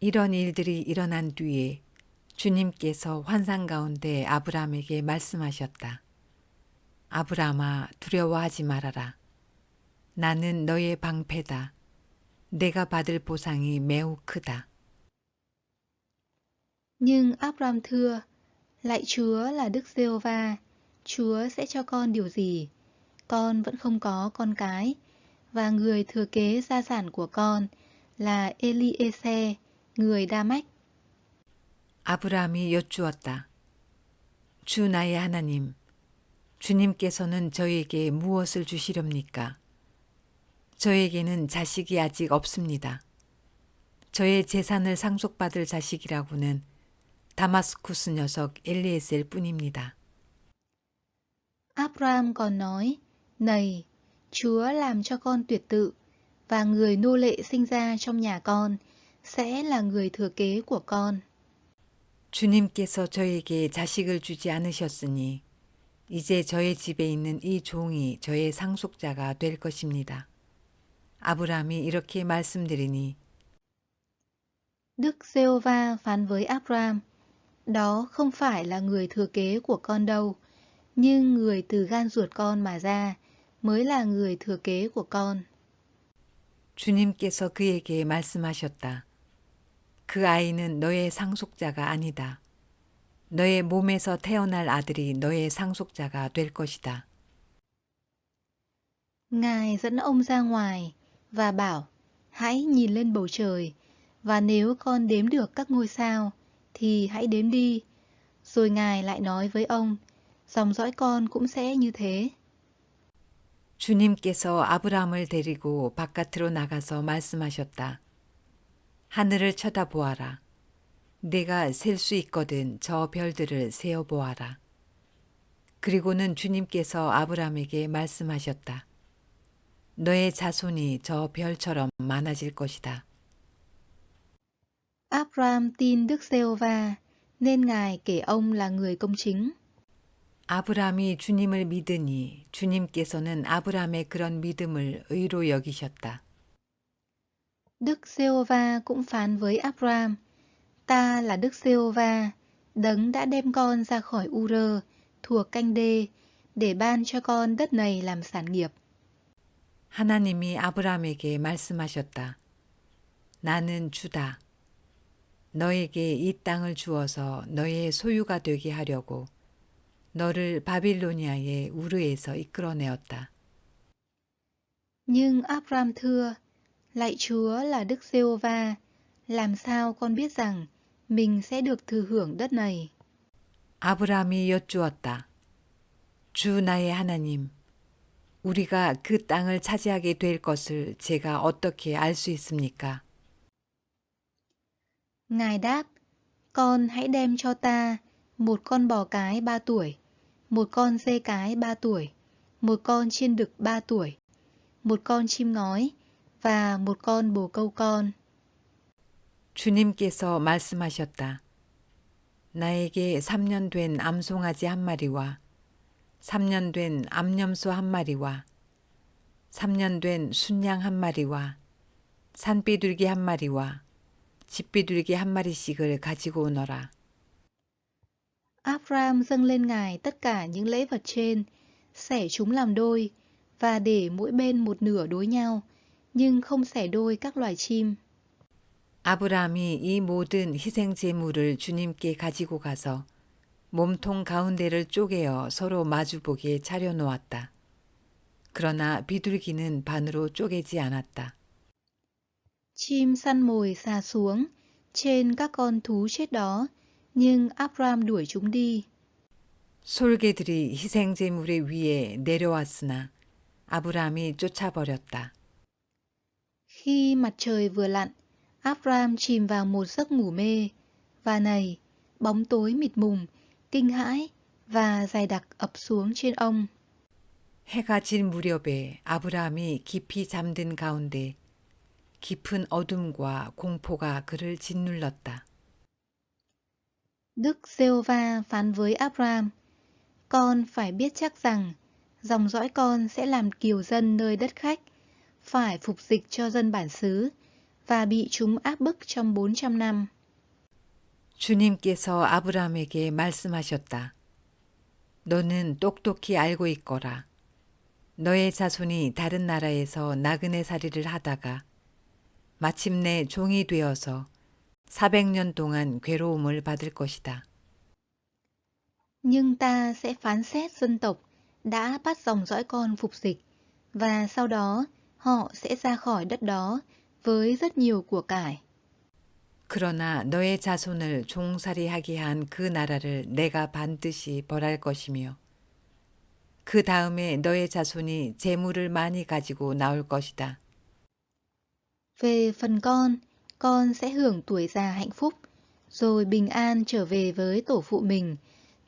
이런 일들이 일어난 뒤에 주님께서 환상 가운데 아브라함에게 말씀하셨다. 아브라함아, 두려워하지 말아라. 나는 너의 방패다. 내가 받을 보상이 매우 크다. Nhưng Abram thưa, lạy Chúa là Đức Giê-hô-va, Chúa sẽ cho con điều gì? Con vẫn không có con cái, và người thừa kế gia sản của con là Eliezer, người Đa-mách. 아브라함이 여쭈었다. 주 나의 하나님, 주님께서는 저에게 무엇을 주시렵니까? 저에게는 자식이 아직 없습니다. 저의 재산을 상속받을 자식이라고는 다마스쿠스 녀석 엘리에셀 뿐입니다. Abraham còn nói, này, Chúa làm cho con tuyệt tự, và người nô lệ sinh ra trong nhà con sẽ là người thừa kế của con. 주님께서 저에게 자식을 주지 않으셨으니 이제 저의 집에 있는 이 종이 저의 상속자가 될 것입니다. 아브라함이 이렇게 말씀드리니 Đức Giê-hô-va phán với Abraham, đó không phải là người thừa kế của con đâu, nhưng người từ gan ruột con mà ra mới là người thừa kế của con. 주님께서 그에게 말씀하셨다. 그 아이는 너의 상속자가 아니다. 너의 몸에서 태어날 아들이 너의 상속자가 될 것이다. Ngài dẫn ông ra ngoài và bảo, hãy nhìn lên bầu trời, và nếu con đếm được các ngôi sao, thì hãy đếm đi. Rồi Ngài lại nói với ông, dòng dõi con cũng sẽ như thế. 주님께서 아브라함을 데리고 바깥으로 나가서 말씀하셨다. 하늘을 쳐다보아라. 내가 셀 수 있거든 저 별들을 세어 보아라. 그리고는 주님께서 아브라함에게 말씀하셨다. 너의 자손이 저 별처럼 많아질 것이다. Abraham tin Đức Giê-hô-va, nên Ngài kể ông là người công chính. 아브라함이 주님을 믿으니 주님께서는 아브라함의 그런 믿음을 의로 여기셨다. Đức Giê-hô-va cũng phán với Abraham, ta là Đức Giê-hô-va, đấng đã đem con ra khỏi U-rơ, thuộc Canh-đê, để ban cho con đất này làm sản nghiệp. 하나님이 아브라함에게 말씀하셨다. 나는 주다. 너에게 이 땅을 주어서 너의 소유가 되게 하려고 너를 바빌로니아의 우르에서 이끌어내었다. Nhưng Abraham thưa, lạy Chúa là Đức Giê-hô-va, làm sao con biết rằng mình sẽ được thừa hưởng đất này? 아브라함이 여쭈었다. 주 나의 하나님, 우리가 그 땅을 차지하게 될 것을 제가 어떻게 알 수 있습니까? Ngài đáp, con hãy đem cho ta một con bò cái 3 tuổi, một con dê cái 3 tuổi, một con chiên đực 3 tuổi, một con chim ngói và một con bồ câu con. 주님께서 말씀하셨다. 나에게 3년 된 암송아지 한 마리와 3년 된 암염소 한 마리와 3년 된 순양 한 마리와 산비둘기 한 마리와 집비둘기 한 마리씩을 가지고 오너라. Abraham dâng lên Ngài tất cả những lễ vật trên, xẻ chúng làm đôi, và để mỗi bên một nửa đối nhau, nhưng không xẻ đôi các loài chim. 아브라함이 이 모든 희생 제물을 주님께 가지고 가서 몸통 가운데를 쪼개어 서로 마주보게 차려 놓았다. 그러나 비둘기는 반으로 쪼개지 않았다. Chim săn mồi xà xuống trên các con thú chết đó, nhưng Abraham đuổi chúng đi. 솔개들이 희생 제물의 위에 내려왔으나 아브라함이 쫓아버렸다. Khi mặt trời vừa lặn, Abraham chìm vào một giấc ngủ mê, và này, bóng tối mịt mùng, kinh hãi và dày đặc ập xuống trên ông. 해가 질 무렵에 아브라함이 깊이 잠든 가운데 깊은 어둠과 공포가 그를 짓눌렀다. Đức Giê-hô-va phán với Abraham, con phải biết chắc rằng dòng dõi con sẽ làm kiều dân nơi đất khách, phải phục dịch cho dân bản xứ và bị chúng áp bức trong 400 năm. 주님께서 아브라함에게 말씀하셨다. 너는 똑똑히 알고 있거라. 너의 자손이 다른 나라에서 나그네 살이를 하다가 마침내 종이 되어서 400년 동안 괴로움을 받을 것이다. Nhưng ta sẽ phán xét dân tộc đã bắt dòng dõi con phục dịch, và sau đó họ sẽ ra khỏi đất đó với rất nhiều của cải. 그러나 너의 자손을 종살이하게 한 그 나라를 내가 반드시 벌할 것이며 그 다음에 너의 자손이 재물을 많이 가지고 나올 것이다. Về phần con sẽ hưởng tuổi già hạnh phúc, rồi bình an trở về với tổ phụ mình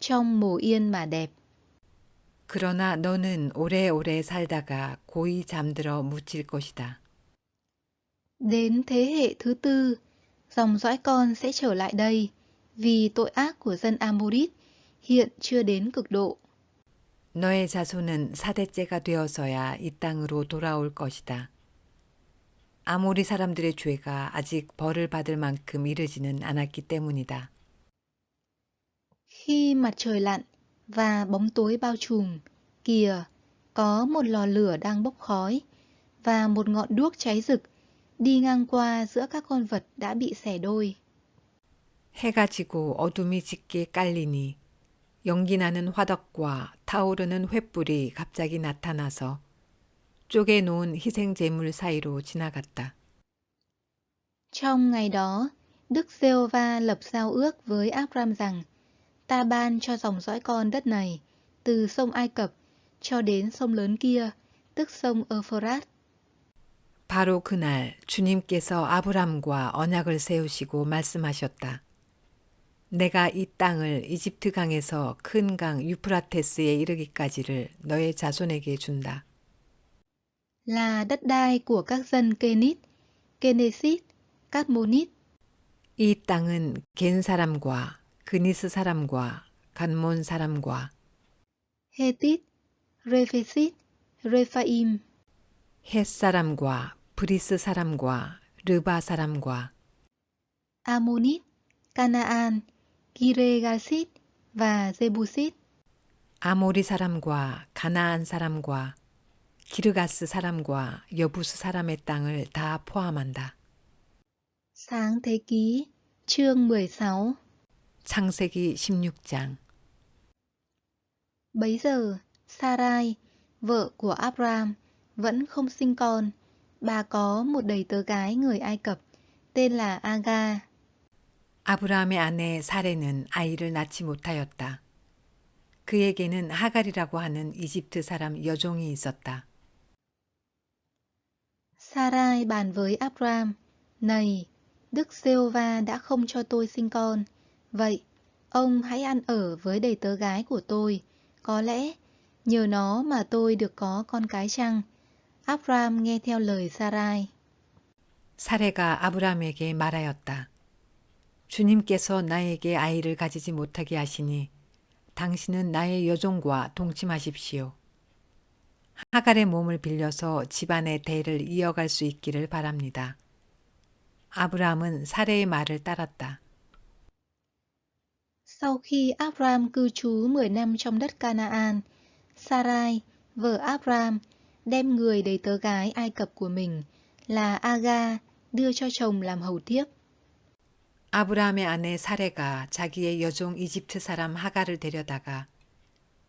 trong mồ yên mà đẹp. 그러나 너는 오래오래 살다가 고이 잠들어 묻힐 것이다. Đến thế hệ thứ tư, dòng dõi con sẽ trở lại đây, vì tội ác của dân Amorit hiện chưa đến cực độ. 너의 자손은 4대째가 되어서야 이 땅으로 돌아올 것이다. 아모리 사람들의 죄가 아직 벌을 받을 만큼 이르지는 않았기 때문이다. Khi mặt trời lặn và bóng tối bao trùm, kìa, có một lò lửa đang bốc khói và một ngọn đuốc cháy rực đi ngang qua giữa các con vật đã bị xẻ đôi. 해가 지고 어둠이 짙게 깔리니 연기나는 화덕과 타오르는 횃불이 갑자기 나타나서 쪼개놓은 희생 제물 사이로 지나갔다. Trong ngày đó, Đức Giê-hô-va lập giao ước với Áp-ram rằng ta ban cho dòng dõi con đất này từ sông Ai Cập cho đến sông lớn kia, tức sông Euphrates. 바로 그날 주님께서 아브람과 언약을 세우시고 말씀하셨다. 내가 이 땅을 이집트 강에서 큰 강 유프라테스에 이르기까지를 너의 자손에게 준다. Là đất đai của các dân Kenit, Kenesit, Cát-mô-nít. 이 땅은 겐 사람과 그니스 사람과 간몬 사람과 Hethit, Rephesit, Rephaim, 헷 사람과 브리스 사람과 르바 사람과 Ammonit, Canaan, Kirigasit và Jebusit. 아모리 사람과 가나안 사람과 기르가스 사람과 여부스 사람의 땅을 다 포함한다. Sáng thế ký, chương 16. 창세기 16장. Bấy giờ, Sarai, vợ của Abram, vẫn không sinh con. Bà có một đầy tớ gái người Ai Cập, tên là Aga. 아브라함의 아내 사레는 아이를 낳지 못하였다. 그에게는 하갈이라고 하는 이집트 사람 여종이 있었다. Sarai bàn với Abram, này, Đức Giê-hô-va đã không cho tôi sinh con. Vậy, ông hãy ăn ở với đầy tớ gái của tôi. Có lẽ, nhờ nó mà tôi được có con cái chăng? Abram nghe theo lời Sarai. 사레가 아브라함에게 말하였다. 주님께서 나에게 아이를 가지지 못하게 하시니 당신은 나의 여종과 동침하십시오. 하갈의 몸을 빌려서 집안의 대를 이어갈 수 있기를 바랍니다. 아브라함은 사레의 말을 따랐다. Sau khi Abram cư trú 10 năm trong đất Canaan, Sarai, vợ Abram, đem người đầy tớ gái Ai Cập của mình là Aga đưa cho chồng làm hầu thiếp. 아브라함의 아내 사레가 자기의 여종 이집트 사람 하갈을 데려다가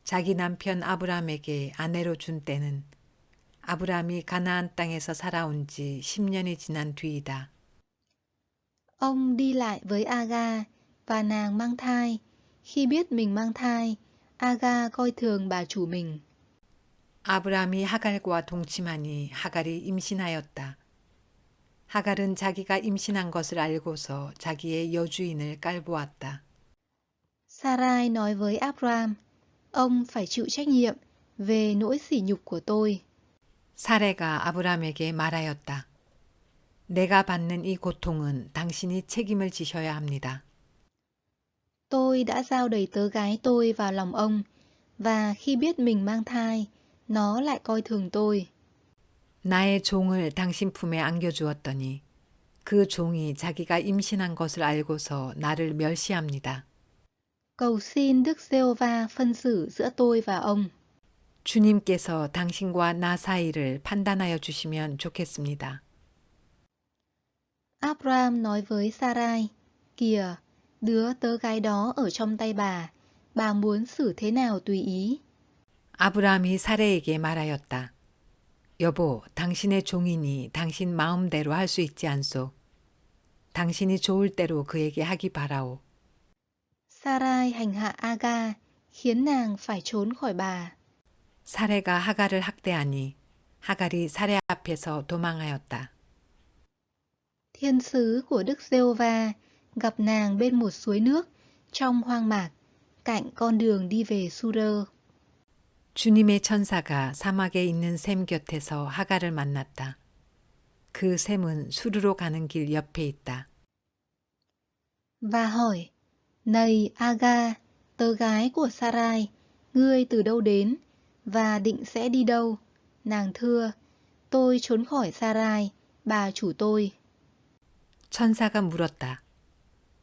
자기 남편 아브라함에게 아내로 준 때는 아브라함이 가나안 땅에서 살아온 지 10년이 지난 뒤이다. Ông đi lại với Aga và nàng mang thai. Khi biết mình mang thai, Aga coi thường bà chủ mình. 아브라함이 하갈과 동침하니 하갈이 임신하였다. 하갈은 자기가 임신한 것을 알고서 자기의 여주인을 깔보았다. Sarai nói với Abram, ông phải chịu trách nhiệm về nỗi sỉ nhục của tôi. 사레가 아브라함에게 말하였다. 내가 받는 이 고통은 당신이 책임을 지셔야 합니다. Tôi đã giao đầy tớ gái tôi vào lòng ông, và khi biết mình mang thai, nó lại coi thường tôi. 나의 종을 당신 품에 안겨주었더니 그 종이 자기가 임신한 것을 알고서 나를 멸시합니다. Cầu xin Đức Giê-hô-va phân xử giữa tôi và ông. 주님께서 당신과 나 사이를 판단하여 주시면 좋겠습니다. Abram nói với Sarai, kìa, đứa tớ gái đó ở trong tay bà muốn xử thế nào tùy ý. 아브라함이 사레에게 말하였다. 여보, 당신의 종이니 당신 마음대로 할 수 있지 않소. 당신이 좋을 대로 그에게 하기 바라오. Sarai hành hạ Aga, khiến nàng phải trốn khỏi bà. 사레가 하갈을 학대하니 하갈이 사레 앞에서 도망하였다. Thiên sứ của Đức Giê-hô-va gặp nàng bên một suối nước trong hoang mạc, cạnh con đường đi về Su-rơ. 주님의 천사가 사막에 있는 샘 곁에서 하갈을 만났다. 그 샘은 수르로 가는 길 옆에 있다. và hỏi, này Aga, tớ gái của Sarai, ngươi từ đâu đến, và định sẽ đi đâu? Nàng thưa, tôi trốn khỏi Sarai, bà chủ tôi. 천사가 물었다.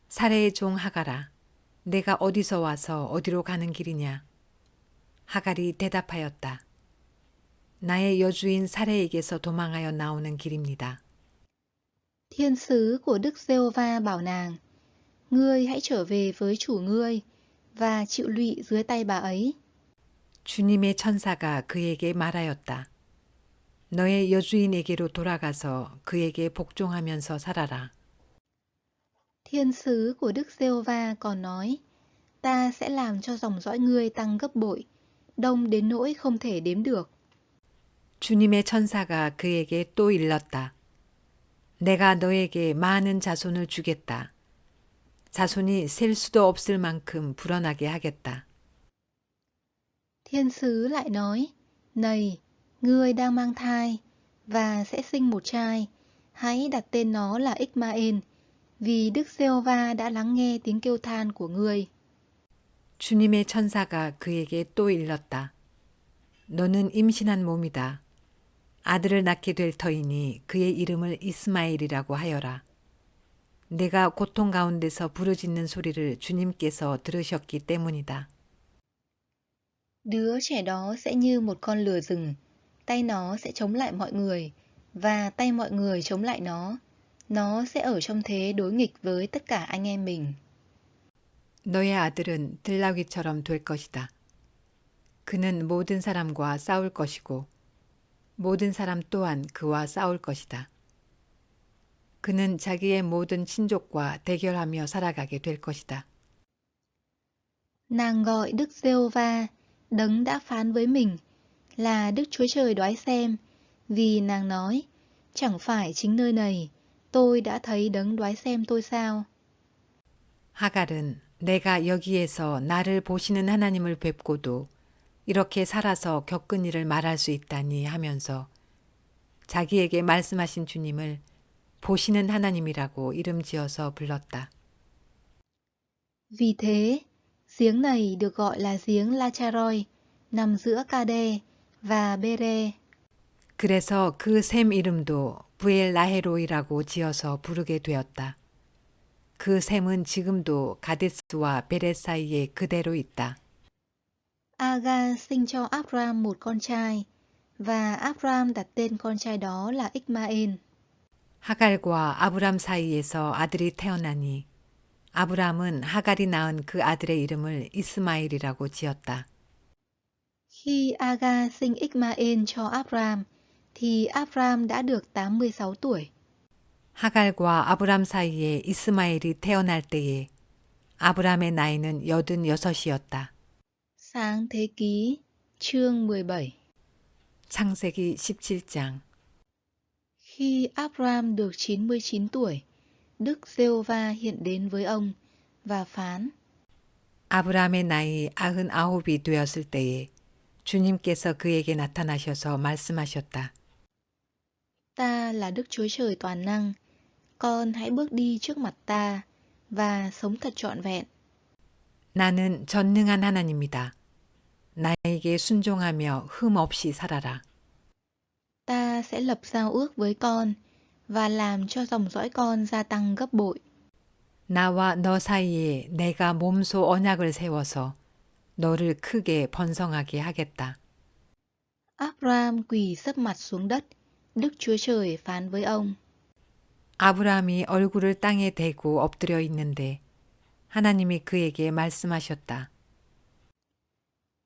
사레의 종 하갈아, 내가 어디서 와서 어디로 가는 길이냐? 하갈이 대답하였다. 나의 여주인 사레에게서 도망하여 나오는 길입니다. Thiên sứ của Đức Giê-hô-va bảo nàng, ngươi hãy trở về với chủ ngươi, và chịu lụy dưới tay bà ấy. 주님의 천사가 그에게 말하였다. 너의 여주인에게로 돌아가서 그에게 복종하면서 살아라. Thiên sứ của Đức Giê-hô-va còn nói, ta sẽ làm cho dòng dõi ngươi tăng gấp bội, đông đến nỗi không thể đếm được. 주님의 천사가 그에게 또 일렀다. 내가 너에게 많은 자손을 주겠다. 자손이 셀 수도 없을 만큼 불어나게 하겠다. Thiên sứ lại nói, này, ngươi đang mang thai, và sẽ sinh một trai, hãy đặt tên nó là Ích-ma-ên, vì Đức Giê-hô-va đã lắng nghe tiếng kêu than của ngươi. 주님의 천사가 그에게 또 일렀다. 너는 임신한 몸이다. 아들을 낳게 될 터이니 그의 이름을 이스마엘이라고 하여라. 내가 고통 가운데서 부르짖는 소리를 주님께서 들으셨기 때문이다. Đứa trẻ đó sẽ như một con lừa rừng, tay nó sẽ chống lại mọi người, và tay mọi người chống lại nó. Nó sẽ ở trong thế đối nghịch với tất cả anh em mình. 너의 아들은 들나귀처럼 될 것이다. 그는 모든 사람과 싸울 것이고 모든 사람 또한 그와 싸울 것이다. 그는 자기의 모든 친족과 대결하며 살아가게 될 것이다. Nàng gọi Đức Giê-hô-va, đấng đã phán với mình, là Đức Chúa Trời đoái xem, vì nàng nói, chẳng phải chính nơi này, tôi đã thấy đấng đoái xem tôi sao? 하갈은 내가 여기에서 나를 보시는 하나님을 뵙고도 이렇게 살아서 겪은 일을 말할 수 있다니 하면서 자기에게 말씀하신 주님을 보시는 하나님이라고 이름 지어서 불렀다. Vì thế, giếng này được gọi là giếng Lacharoi, nằm giữa Ca-đê và Bê-rê. 그래서 그 샘 이름도 부엘라헤로이라고 지어서 부르게 되었다. 그 샘은 지금도 가데스와 베레 사이에 그대로 있다. Aga sinh cho Abram một con trai, và Abram đặt tên con trai đó là Ích-ma-ên. 하갈과 아브람 사이에서 아들이 태어나니 아브람은 하갈이 낳은 그 아들의 이름을 이스마엘이라고 지었다. Khi Aga sinh Ích-ma-ên cho Abram, thì Abram đã được 86 tuổi. 하갈과 아브람 사이에 이스마엘이 태어날 때에 아브람의 나이는 86이었다. Sáng thế ký, chương 17. 창세기 17장. Khi Abram được 99 tuổi, Đức Giê-hô-va hiện đến với ông và phán, 아브람의 나이 99이 되었을 때에 주님께서 그에게 나타나셔서 말씀하셨다. ta là Đức Chúa Trời toàn năng, con hãy bước đi trước mặt ta và sống thật trọn vẹn. 나는 전능한 하나님이다. 나에게 순종하며 흠 없이 살아라. Ta sẽ lập giao ước với con và làm cho dòng dõi con gia tăng gấp bội. 나와 너 사이에 내가 몸소 언약을 세워서 너를 크게 번성하게 하겠다. Abram quỳ sấp mặt xuống đất, Đức Chúa Trời phán với ông. 아브람이 얼굴을 땅에 대고 엎드려 있는데 하나님이 그에게 말씀하셨다.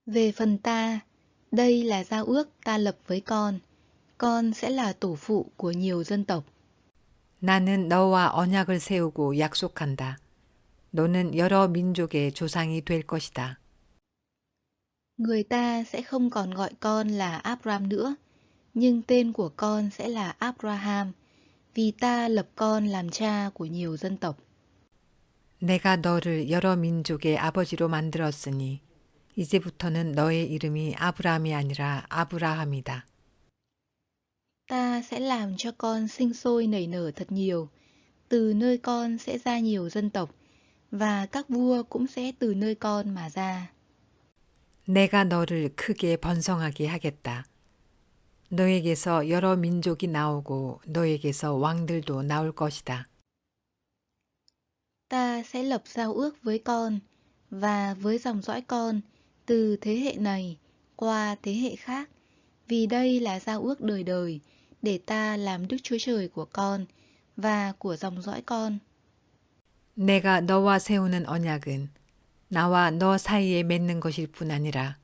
Về phần ta, đây là giao ước ta lập với con sẽ là tổ phụ của nhiều dân tộc. 나는 너와 언약을 세우고 약속한다. 너는 여러 민족의 조상이 될 것이다. Người ta sẽ không còn gọi con là Abram nữa, nhưng tên của con sẽ là Abraham, vì ta lập con làm cha của nhiều dân tộc. 내가 너를 여러 민족의 아버지로 만들었으니 이제부터는 너의 이름이 아브라함이 아니라 아브라함이다. Ta sẽ làm cho con sinh sôi nảy nở thật nhiều, từ nơi con sẽ ra nhiều dân tộc, và các vua cũng sẽ từ nơi con mà ra. 내가 너를 크게 번성하게 하겠다. 너에게서 여러 민족이 나오고 너에게서 왕들도 나올 것이다. Ta sẽ lập giao ước với con và với dòng dõi con từ thế hệ này qua thế hệ khác, vì đây là giao ước đời đời để ta làm Đức Chúa Trời của con và của dòng dõi con. 내가 너와 세우는 언약은 나와 너 사이에 맺는 것일 뿐 아니라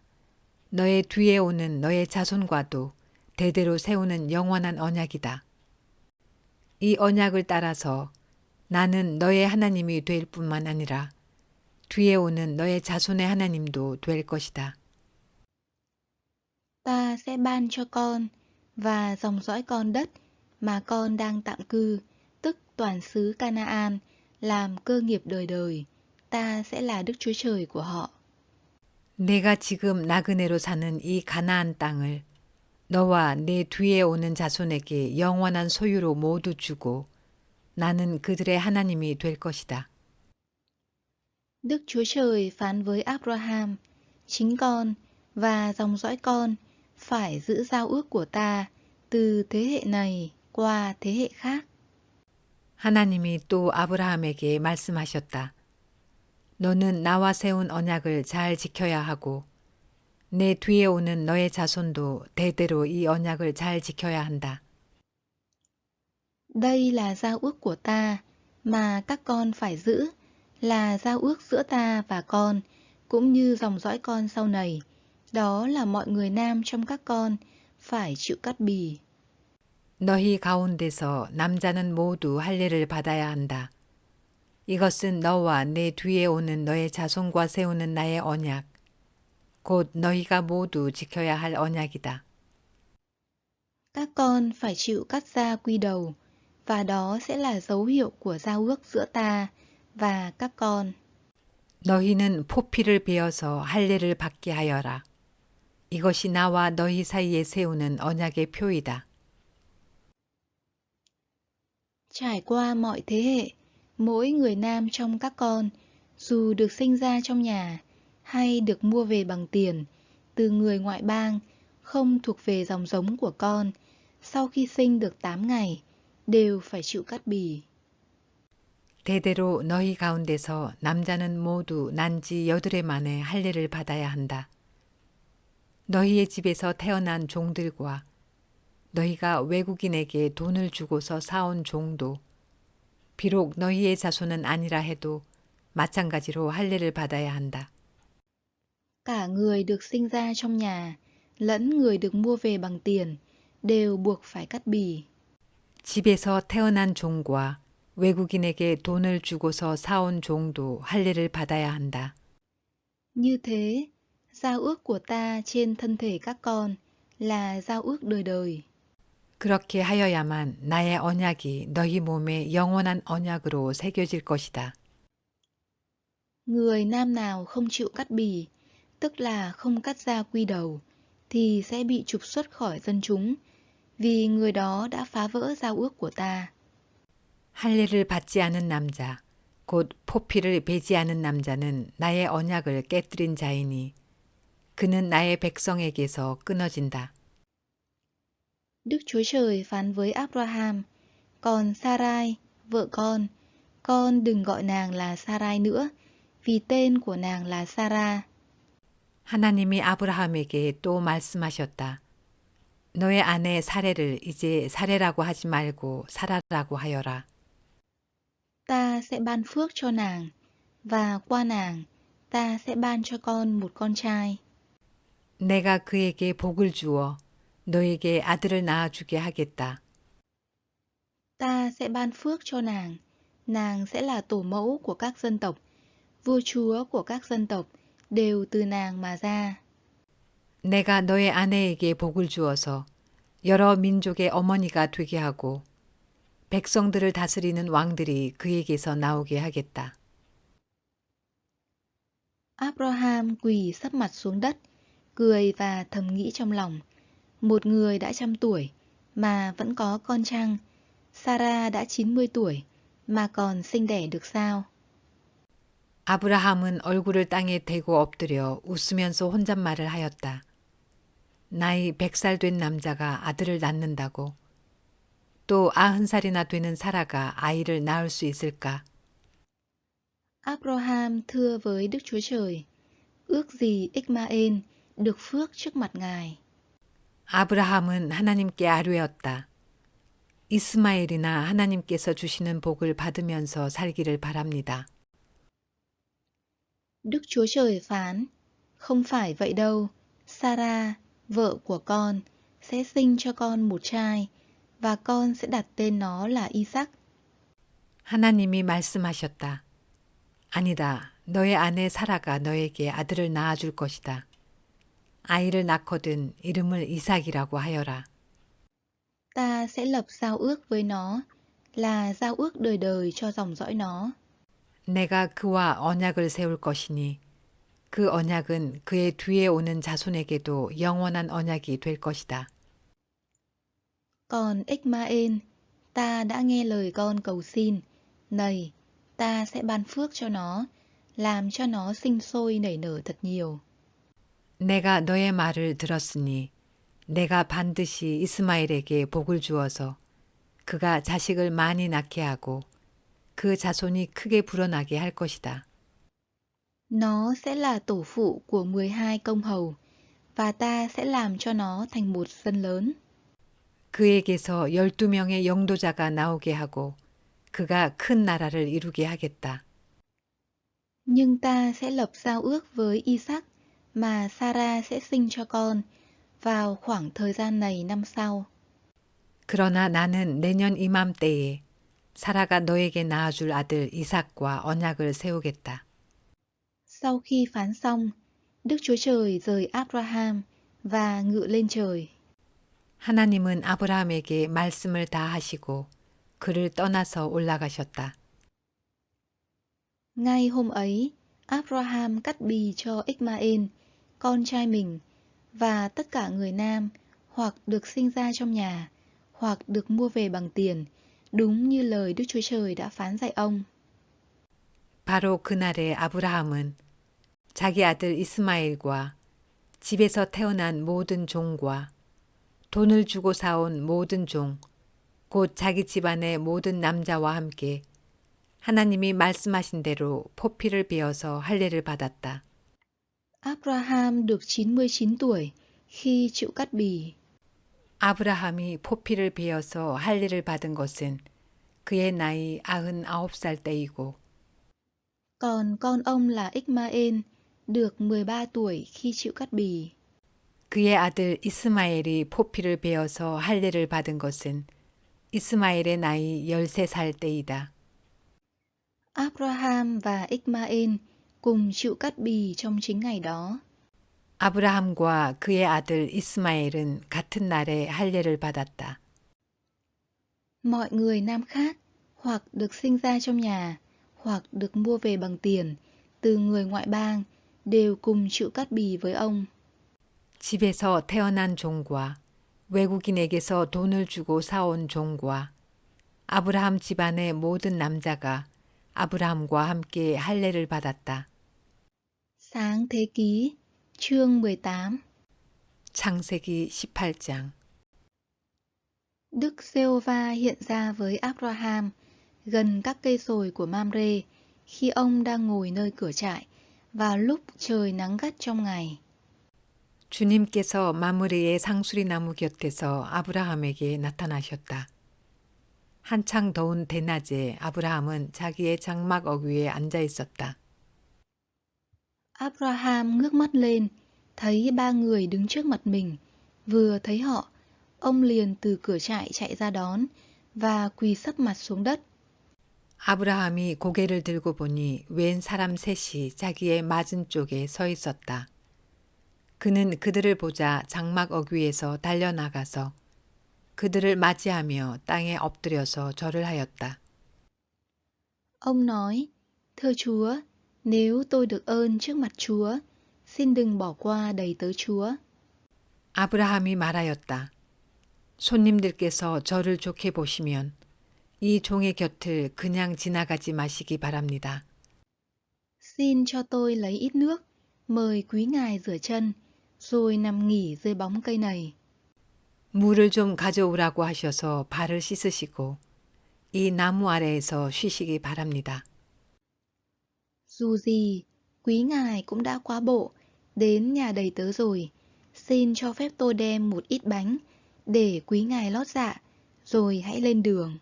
너의 뒤에 오는 너의 자손과도 대대로 세우는 영원한 언약이다. 이 언약을 따라서 나는 너의 하나님이 될 뿐만 아니라 뒤에 오는 너의 자손의 하나님도 될 것이다. Ta sẽ ban cho con và dòng dõi con đất mà con đang tạm cư, tức toàn xứ Canaan, làm cơ nghiệp đời đời. Ta sẽ là Đức Chúa Trời của họ. 내가 지금 나그네로 사는 이 가나안 땅을 너와 내 뒤에 오는 자손에게 영원한 소유로 모두 주고 나는 그들의 하나님이 될 것이다. Đức Chúa Trời phán với Abraham, chính con và dòng dõi con phải giữ giao ước của ta từ thế hệ này qua thế hệ khác. 하나님이 또 아브라함에게 말씀하셨다. 너는 나와 세운 언약을 잘 지켜야 하고 내 뒤에 오는 너의 자손도 대대로 이 언약을 잘 지켜야 한다. Đây là giao ước của ta mà các con phải giữ, là giao ước giữa ta và con, cũng như dòng dõi con sau này. Đó là mọi người nam trong các con phải chịu cắt bì. 너희 가운데서 남자는 모두 할례를 받아야 한다. 이것은 너와 내 뒤에 오는 너의 자손과 세우는 나의 언약, 곧 너희가 모두 지켜야 할 언약이다. Các con phải chịu cắt da quy đầu, và đó sẽ là dấu hiệu của giao ước giữa ta và các con. 너희는 포피를 베어서 할례를 받게 하여라. 이것이 나와 너희 사이에 세우는 언약의 표이다. Trải qua mọi thế hệ, mỗi người nam trong các con, dù được sinh ra trong nhà hay được mua về bằng tiền từ người ngoại bang không thuộc về dòng giống của con, sau khi sinh được 8 ngày, đều phải chịu cắt bì. 대대로 너희 가운데서 남자는 모두 난지 8해 만에 할례를 받아야 한다. 너희의 집에서 태어난 종들과 너희가 외국인에게 돈을 주고서 사온 종도 비록 너희의 자손은 아니라 해도 마찬가지로 할례를 받아야 한다. Cả người được sinh ra trong nhà, lẫn người được mua về bằng tiền, đều buộc phải cắt bì. 집에서 태어난 종과 외국인에게 돈을 주고서 사온 종도 할례를 받아야 한다. Như thế, giao ước của ta trên thân thể các con là giao ước đời đời. 그렇게 하여야만 나의 언약이 너희 몸에 영원한 언약으로 새겨질 것이다. Người nam nào không chịu cắt bì, tức là không cắt da quy đầu, thì sẽ bị trục xuất khỏi dân chúng, vì người đó đã phá vỡ giao ước của ta. 할례를 받지 않은 남자, 곧 포피를 베지 않은 남자는 나의 언약을 깨뜨린 자이니 그는 나의 백성에게서 끊어진다. Đức Chúa Trời phán với Abraham, còn Sarai, vợ con đừng gọi nàng là Sarai nữa, vì tên của nàng là Sarah. 하나님이 아브라함에게 또 말씀하셨다. 너의 아내 사레를 이제 사레라고 하지 말고 사라라고 하여라. Ta sẽ ban phước cho nàng, và qua nàng, ta sẽ ban cho con một con trai. 내가 그에게 복을 주어 너에게 아들을 낳아주게 하겠다. Ta sẽ ban phước cho nàng sẽ là tổ mẫu của các dân tộc, vua chúa của các dân tộc đều từ nàng mà ra. 내가 너의 아내에게 복을 주어서 여러 민족의 어머니가 되게 하고 백성들을 다스리는 왕들이 그에게서 나오게 하겠다. Abraham quỳ sấp mặt xuống đất, cười và thầm nghĩ trong lòng. Một người đã 100 tuổi mà vẫn có con chăng? Sarah đã 90 tuổi mà còn sinh đẻ được sao? 아브라함은 얼굴을 땅에 대고 엎드려 웃으면서 혼잣말을 하였다. 나이 100살 된 남자가 아들을 낳는다고. 또 90살이나 되는 사라가 아이를 낳을 수 있을까? Abraham thưa với Đức Chúa Trời, ước gì Ismael được phước trước mặt Ngài. 아브라함은 하나님께 아뢰었다. 이스마엘이나 하나님께서 주시는 복을 받으면서 살기를 바랍니다. Đức Chúa Trời phán, không phải vậy đâu, Sarah, vợ của con, sẽ sinh cho con một trai, và con sẽ đặt tên nó là Isaac. 하나님이 말씀하셨다. 아니다. 너의 아내 사라가 너에게 아들을 낳아줄 것이다. 아이를 낳거든 이름을 이삭이라고 하여라. Ta sẽ lập giao ước với nó, là giao ước đời đời cho dòng dõi nó. 내가 그와 언약을 세울 것이니 그 언약은 그의 뒤에 오는 자손에게도 영원한 언약이 될 것이다. Còn Ismael, ta đã nghe lời con cầu xin, này, ta sẽ ban phước cho nó, làm cho nó sinh sôi nảy nở thật nhiều. 내가 너의 말을 들었으니 내가 반드시 이스마엘에게 복을 주어서 그가 자식을 많이 낳게 하고 그 자손이 크게 불어나게 할 것이다. Nó sẽ là tổ phụ của 12 công hầu, và ta sẽ làm cho nó thành một dân lớn. 그에게서 12명의 영도자가 나오게 하고 그가 큰 나라를 이루게 하겠다. Nhưng ta sẽ lập giao ước với Isaac mà Sarah sẽ sinh cho con vào khoảng thời gian này năm sau. 그러나 나는 내년 이맘때에 사라가 너에게 낳아줄 아들 이삭과 언약을 세우겠다. Sau khi phán xong, Đức Chúa Trời rời Abraham và ngự lên trời. 하나님은 아브라함에게 말씀을 다 하시고 그를 떠나서 올라가셨다. Ngay hôm ấy, Abraham cắt bì cho Ismael, con trai mình, và tất cả người nam, hoặc được sinh ra trong nhà, hoặc được mua về bằng tiền, đúng như lời Đức Chúa Trời đã phán dạy ông. 바로 그날에 아브라함은 자기 아들 이스마엘과 집에서 태어난 모든 종과 돈을 주고 사온 모든 종, 곧 자기 집안의 모든 남자와 함께 하나님이 말씀하신 대로 포피를 베어서 할례를 받았다. Abraham được 99 tuổi khi chịu cắt bì. 아브라함이 포피를 베어서 할례를 받은 것은 그의 나이 99살 때이고 Còn con ông là Ismael được 13 tuổi khi chịu cắt bì. 그의 아들 이스마엘이 포피를 베어서 할례를 받은 것은 이스마엘의 나이 13살 때이다. Abraham và Ismael cùng chịu cắt bì trong chính ngày đó. 아브라함과 그의 아들 이스마엘은 같은 날에 할례를 받았다. Mọi người nam khác hoặc được sinh ra trong nhà, hoặc được mua về bằng tiền từ người ngoại bang đều cùng chịu cắt bì với ông. 집에서 태어난 종과 외국인에게서 돈을 주고 사온 종과 아브라함 집안의 모든 남자가 아브라함과 함께 할례를 받았다. Sáng thế ký, chương 18. 창세기 18장. Đức Giê-hô-va hiện ra với Abraham gần các cây sồi của Mamre khi ông đang ngồi nơi cửa trại vào lúc trời nắng gắt trong ngày. 주님께서 마므리의 상수리 나무 곁에서 아브라함에게 나타나셨다. 한창 더운 대낮에 아브라함은 자기의 장막 어귀에 앉아 있었다. Abraham ngước mắt lên, thấy ba người đứng trước mặt mình. Vừa thấy họ, ông liền từ cửa trại chạy ra đón và quỳ sấp mặt xuống đất. 아브라함이 고개를 들고 보니 웬 사람 셋이 자기의 맞은쪽에 서 있었다. 그는 그들을 보자 장막 어귀에서 달려나가서 그들을 맞이하며 땅에 엎드려서 절을 하였다. Ông nói, thưa Chúa, Nếu tôi được ơn trước mặt Chúa, xin đừng bỏ qua đầy tớ Chúa. 아브라함이 말하였다. 손님들께서 저를 좋게 보시면 이 종의 곁을 그냥 지나가지 마시기 바랍니다. Xin cho tôi lấy ít nước, mời quý ngài rửa chân, rồi nằm nghỉ dưới bóng cây này. 물을 좀 가져오라고 하셔서 발을 씻으시고 이 나무 아래에서 쉬시기 바랍니다. Dù gì, quý ngài cũng đã quá bộ, đến nhà đầy tớ rồi. Xin cho phép tôi đem một ít bánh, để quý ngài lót dạ, rồi hãy lên đường.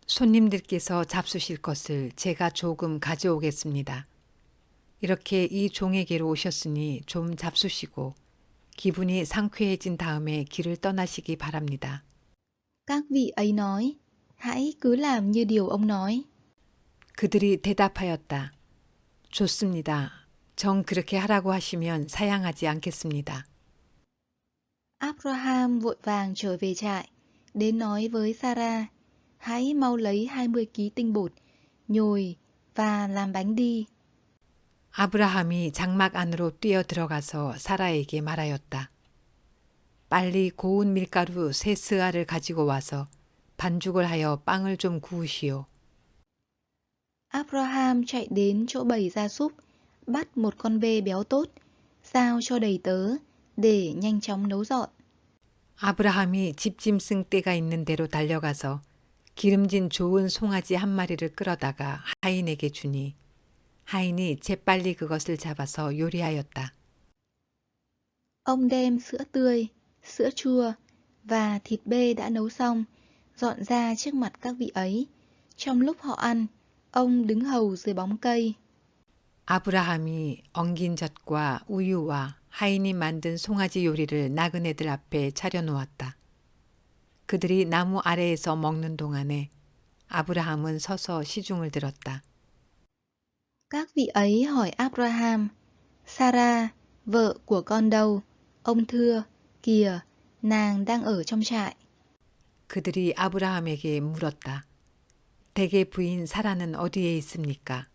손님들께서 잡수실 것을 제가 조금 가져오겠습니다. 이렇게 이 종에게로 오셨으니 좀 잡수시고 기분이 상쾌해진 다음에 길을 떠나시기 바랍니다. Các vị ấy nói, hãy cứ làm như điều ông nói. 그들이 대답하였다. 좋습니다. 정 그렇게 하라고 하시면 사양하지 않겠습니다. Abraham vội vàng trở về trại, đến nói với Sarah, hãy mau lấy 20 ký tinh bột, nhồi và làm bánh đi. 아브라함이 장막 안으로 뛰어 들어가서 사라에게 말하였다. 빨리 고운 밀가루 3스아를 가지고 와서 반죽을 하여 빵을 좀 구우시오. Abraham chạy đến chỗ bầy gia súc, bắt một con bê béo tốt, giao cho đầy tớ để nhanh chóng nấu dọn. 아브라함이 집짐승 떼가 있는 데로 달려가서 기름진 좋은 송아지 한 마리를 끌어다가 하인에게 주니 하인이 재빨리 그것을 잡아서 요리하였다. Ông đem sữa tươi, sữa chua và thịt bê đã nấu xong, dọn ra trước mặt các vị ấy. Trong lúc họ ăn, ông đứng hầu dưới bóng cây. 아브라함이 엉긴 젖과 우유와 하인이 만든 송아지 요리를 나그네들 앞에 차려놓았다. 그들이 나무 아래에서 먹는 동안에 아브라함은 서서 시중을 들었다. Các vị ấy hỏi Abraham, Sarah, vợ của con đâu? Ông thưa, kìa, nàng đang ở trong trại. 그들이 아브라함에게 물었다. 대개 부인 사라는 어디에 있습니까?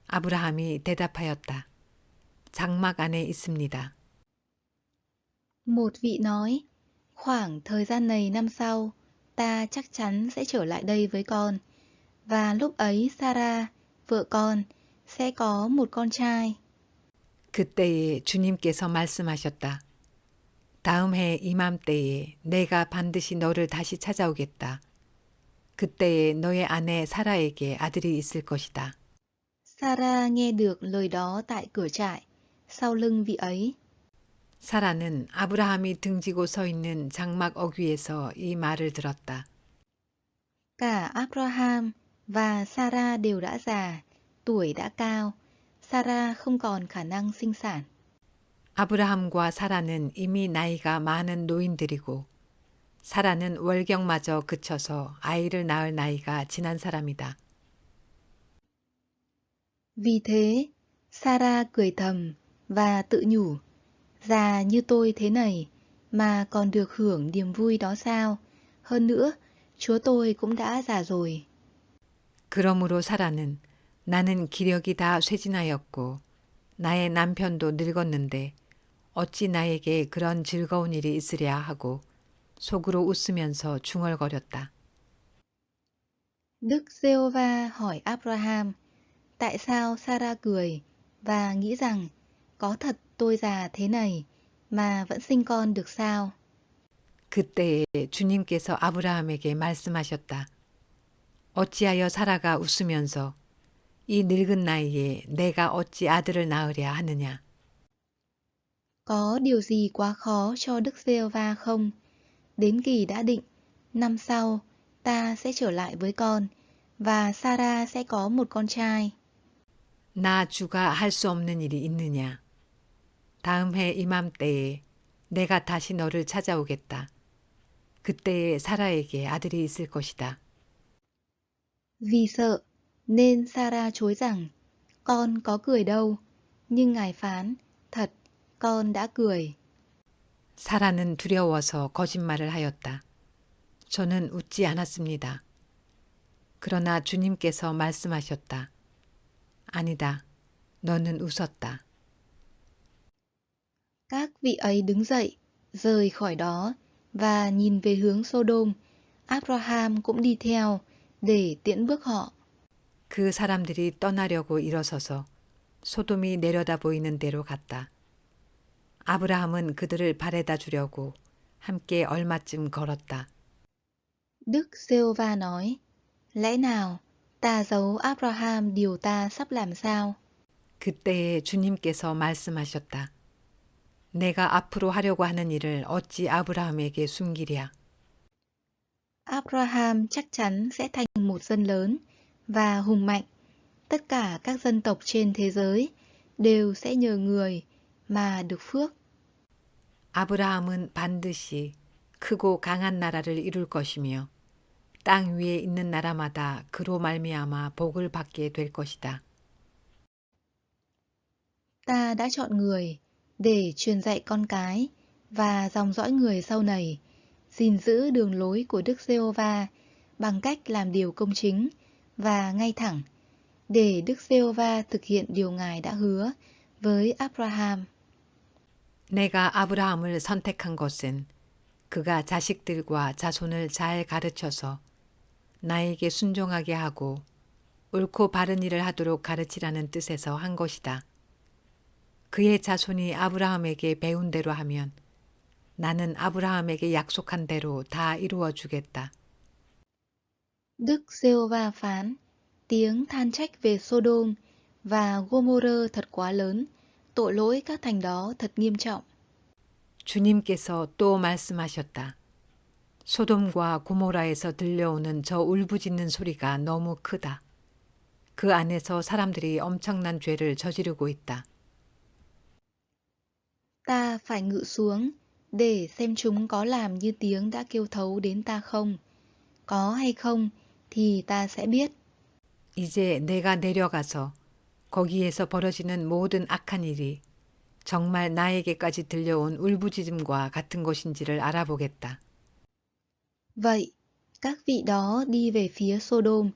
아브라함이 대답하였다. 장막 안에 있습니다. Một vị nói, khoảng thời gian này năm sau, ta chắc chắn sẽ trở lại đây với con. Và lúc ấy Sarah, vợ con, sẽ có một con trai. 그때에 주님께서 말씀하셨다. 다음 해 이맘때에 내가 반드시 너를 다시 찾아오겠다. 그때에 너의 아내 사라에게 아들이 있을 것이다. Sarah nghe được lời đó tại cửa trại, sau lưng vị ấy. 사라는 아브라함이 등지고 서 있는 장막 어귀에서 이 말을 들었다. Cả Abraham và Sarah đều đã già, tuổi đã cao. Sarah không còn khả năng sinh sản. 아브라함과 사라는 이미 나이가 많은 노인들이고 사라는 월경마저 그쳐서 아이를 낳을 나이가 지난 사람이다. Vì thế, Sarah cười thầm và tự nhủ, già như tôi thế này mà còn được hưởng niềm vui đó sao? Hơn nữa, chúa tôi cũng đã già rồi. 그러므로 사라는 나는 기력이 다 쇠진하였고 나의 남편도 늙었는데 어찌 나에게 그런 즐거운 일이 있으랴 하고 속으로 웃으면서 중얼거렸다. Đức Giê-hô-va hỏi Abraham, tại sao Sarah cười và nghĩ rằng có thật tôi già thế này mà vẫn sinh con được sao? 그때에 주님께서 아브라함에게 말씀하셨다. 어찌하여 사라가 웃으면서 이 늙은 나이에 내가 어찌 아들을 낳으랴 하느냐. Có điều gì quá khó cho Đức Giê-hô-va không? Đến kỳ đã định, năm sau ta sẽ trở lại với con và Sarah sẽ có một con trai. 나 주가 할 수 없는 일이 있느냐. 다음 해 이맘때에 내가 다시 너를 찾아오겠다. 그때에 사라에게 아들이 있을 것이다. Vì sợ, nên Sarah chối rằng, con có cười đâu, nhưng Ngài phán, thật, con đã cười. 사라는 두려워서 거짓말을 하였다. 저는 웃지 않았습니다. 그러나 주님께서 말씀하셨다. 아니다. 너는 웃었다. Các vị ấy đứng dậy, rời khỏi đó, và nhìn về hướng Sodom. Abraham cũng đi theo, để tiễn bước họ. 그 사람들이 떠나려고 일어서서 소돔이 내려다 보이는 데로 갔다. 아브라함은 그들을 바래다 주려고 함께 얼마쯤 걸었다. Đức Giê-hô-va nói, lẽ nào ta giấu Abraham điều ta sắp làm sao? 그때에 주님께서 말씀하셨다. 내가 앞으로 하려고 하는 일을 어찌 아브라함에게 숨기랴. Abraham chắc chắn sẽ thành một dân lớn và hùng mạnh. Tất cả các dân tộc trên thế giới đều sẽ nhờ người mà được phước. 아브라함은 반드시 크고 강한 나라를 이룰 것이며 땅 위에 있는 나라마다 그로 말미암아 복을 받게 될 것이다. Ta đã chọn người để truyền dạy con cái và dòng dõi người sau này, gìn giữ đường lối của Đức Giê-hô-va bằng cách làm điều công chính và ngay thẳng, để Đức Giê-hô-va thực hiện điều Ngài đã hứa với Abraham. 내가 아브라함을 선택한 것은 그가 자식들과 자손을 잘 가르쳐서 나에게 순종하게 하고 옳고 바른 일을 하도록 가르치라는 뜻에서 한 것이다. 그의 자손이 아브라함에게 배운 대로 하면 나는 아브라함에게 약속한 대로 다 이루어 주겠다. Đức Giê-hô-va phán, tiếng than trách về Sodom và Gomorrơ thật quá lớn, tội lỗi các thành đó thật nghiêm trọng. 주님께서 또 말씀하셨다. 소돔과 고모라에서 들려오는 저 울부짖는 소리가 너무 크다. 그 안에서 사람들이 엄청난 죄를 저지르고 있다. Ta phải ngự xuống để xem chúng có làm như tiếng đã kêu thấu đến ta không. Có hay không thì ta sẽ biết. 이제 내가 내려가서 거기에서 벌어지는 모든 악한 일이 정말 나에게까지 들려온 울부짖음과 같은 것인지를 알아보겠다. Vậy, các vị đó đi về phía Sodom,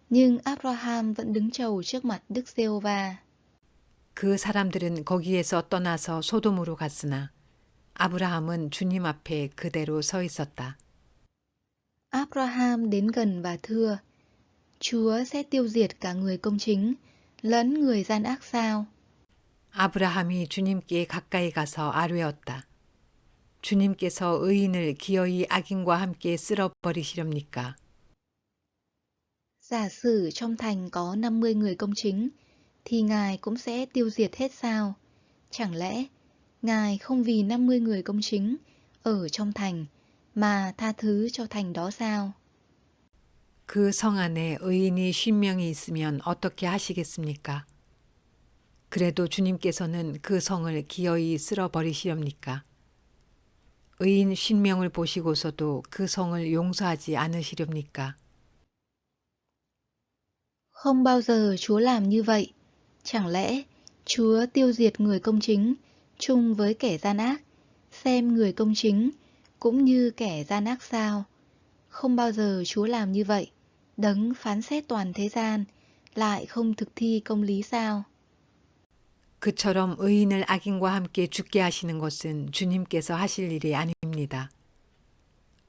nhưng Abraham vẫn đứng chầu trước mặt Đức Giê-hô-va. 그 사람들은 거기에서 떠나서 소돔으로 갔으나 아브라함은 주님 앞에 그대로 서 있었다. Abraham đến gần và thưa, Chúa sẽ tiêu diệt cả người công chính, lẫn người gian ác sao? 아브라함이 주님께 가까이 가서 아뢰었다. 주님께서 의인을 기어이 악인과 함께 쓸어버리시렵니까? Giả sử trong thành có 50 người công chính, thì Ngài cũng sẽ tiêu diệt hết sao? Chẳng lẽ Ngài không vì 50 người công chính ở trong thành mà tha thứ cho thành đó sao? 그 성 안에 의인이 50명이 있으면 어떻게 하시겠습니까? 그래도 주님께서는 그 성을 기어이 쓸어버리시렵니까? 의인 50명을 보시고서도 그 성을 용서하지 않으시렵니까? Không bao giờ Chúa làm như vậy. Chẳng lẽ Chúa tiêu diệt người công chính chung với kẻ gian ác, xem người công chính cũng như kẻ gian ác sao? Không bao giờ Chúa làm như vậy. Đấng phán xét toàn thế gian lại không thực thi công lý sao? 그처럼 의인을 악인과 함께 죽게 하시는 것은 주님께서 하실 일이 아닙니다.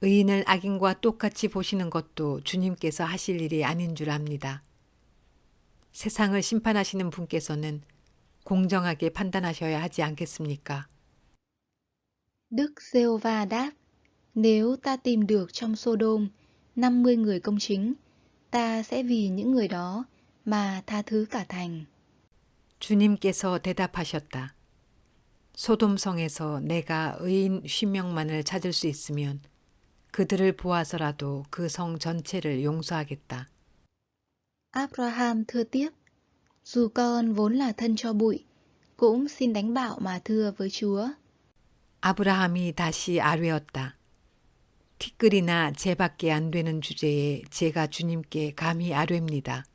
의인을 악인과 똑같이 보시는 것도 주님께서 하실 일이 아닌 줄 압니다. 세상을 심판하시는 분께서는 공정하게 판단하셔야 하지 않겠습니까? Đức Giê-hô-va đáp, nếu ta tìm được trong Sodom 50 người công chính, ta sẽ vì những người đó mà tha thứ cả thành. 주님께서 대답하셨다. 소돔성에서 내가 의인 50명만을 찾을 수 있으면 그들을 보아서라도 그 성 전체를 용서하겠다. Abraham thưa tiếp, dù con vốn là thân cho bụi, cũng xin đánh bạo mà thưa với Chúa. 아브라함이 다시 아뢰었다. 티끌이나 재밖에 안 되는 주제에 제가 주님께 감히 아뢰입니다.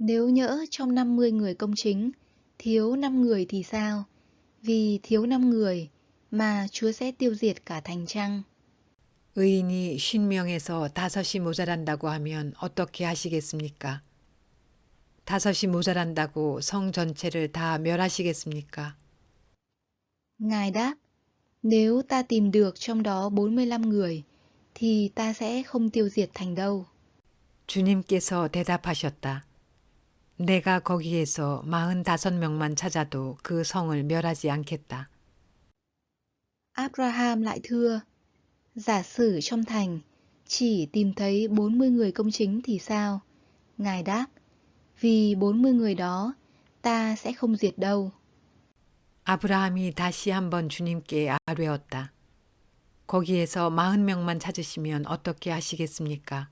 Nếu nhỡ trong 50 người công chính, thiếu 5 người thì sao? Vì thiếu 5 người mà Chúa sẽ tiêu diệt cả thành chăng? 의인이 50명에서 5이 모자란다고 하면 어떻게 하시겠습니까? 5이 모자란다고 성 전체를 다 멸하시겠습니까? Ngài đáp, nếu ta tìm được trong đó 45 người, thì ta sẽ không tiêu diệt thành đâu. 주님께서 대답하셨다. 내가 거기에서 45명만 찾아도 그 성을 멸하지 않겠다. Abraham lại thưa, giả sử trong thành chỉ tìm thấy 40 người công chính thì sao? Ngài đáp, vì 40 người đó ta sẽ không diệt đâu. 아브라함이 다시 한번 주님께 아뢰었다. 거기에서 40명만 찾으시면 어떻게 하시겠습니까?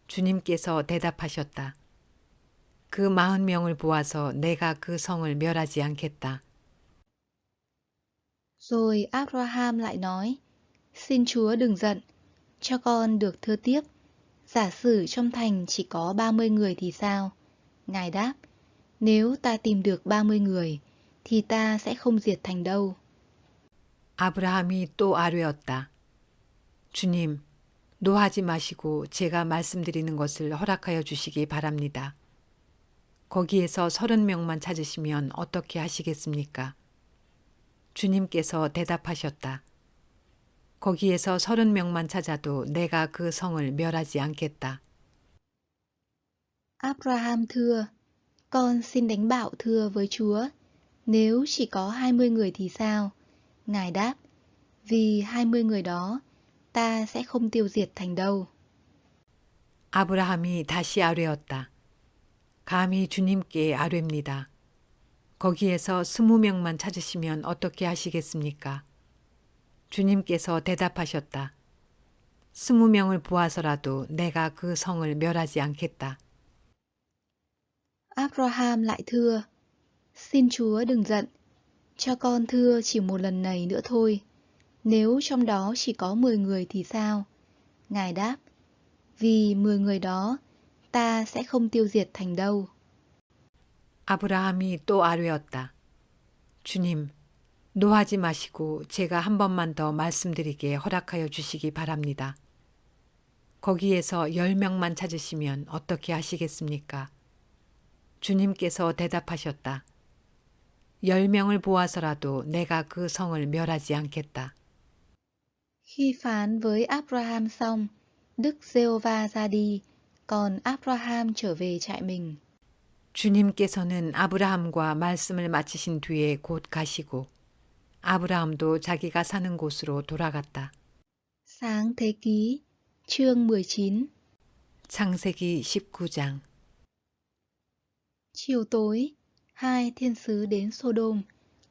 주님께서 대답하셨다. 그 40명을 보아서 내가 그 성을 멸하지 않겠다. Rồi Abraham lại nói, xin Chúa đừng giận, cho con được thưa tiếp, giả sử trong thành chỉ có 30 người thì sao? Ngài đáp, nếu ta tìm được 30 người, thì ta sẽ không diệt thành đâu. 아브라함이 또 아뢰었다. 주님, 노하지 마시고 제가 말씀드리는 것을 허락하여 주시기 바랍니다. 거기에서 30명만 찾으시면 어떻게 하시겠습니까? 주님께서 대답하셨다. 거기에서 30명만 찾아도 내가 그 성을 멸하지 않겠다. Abraham thưa, con xin đánh bạo thưa với Chúa, nếu chỉ có 20 người thì sao? Ngài đáp, vì 20 người đó, ta sẽ không tiêu diệt thành đâu. 아브라함이 다시 아뢰었다. 감히 주님께 아뢰입니다. 거기에서 20명만 찾으시면 어떻게 하시겠습니까? 주님께서 대답하셨다. 20명을 보아서라도 내가 그 성을 멸하지 않겠다. Abraham lại thưa, xin Chúa đừng giận, cho con thưa chỉ một lần này nữa thôi, nếu trong đó chỉ có 10 người thì sao? Ngài đáp, vì 10 người đó, ta sẽ không tiêu diệt thành đâu. 아브라함이 또 아뢰었다. 주님, 노하지 마시고 제가 한 번만 더 말씀드리게 허락하여 주시기 바랍니다. 거기에서 10명만 찾으시면 어떻게 하시겠습니까? 주님께서 대답하셨다. 10명을 보아서라도 내가 그 성을 멸하지 않겠다. Khi phán với Abraham xong, Đức Giê-hô-va ra đi, còn Abraham trở về trại mình. 주님께서는 아브라함과 말씀을 마치신 뒤에 곧 가시고 아브라함도 자기가 사는 곳으로 돌아갔다. Sáng thế ký, chương 19. 창세기 19장. Chiều tối, hai thiên sứ đến Sodom.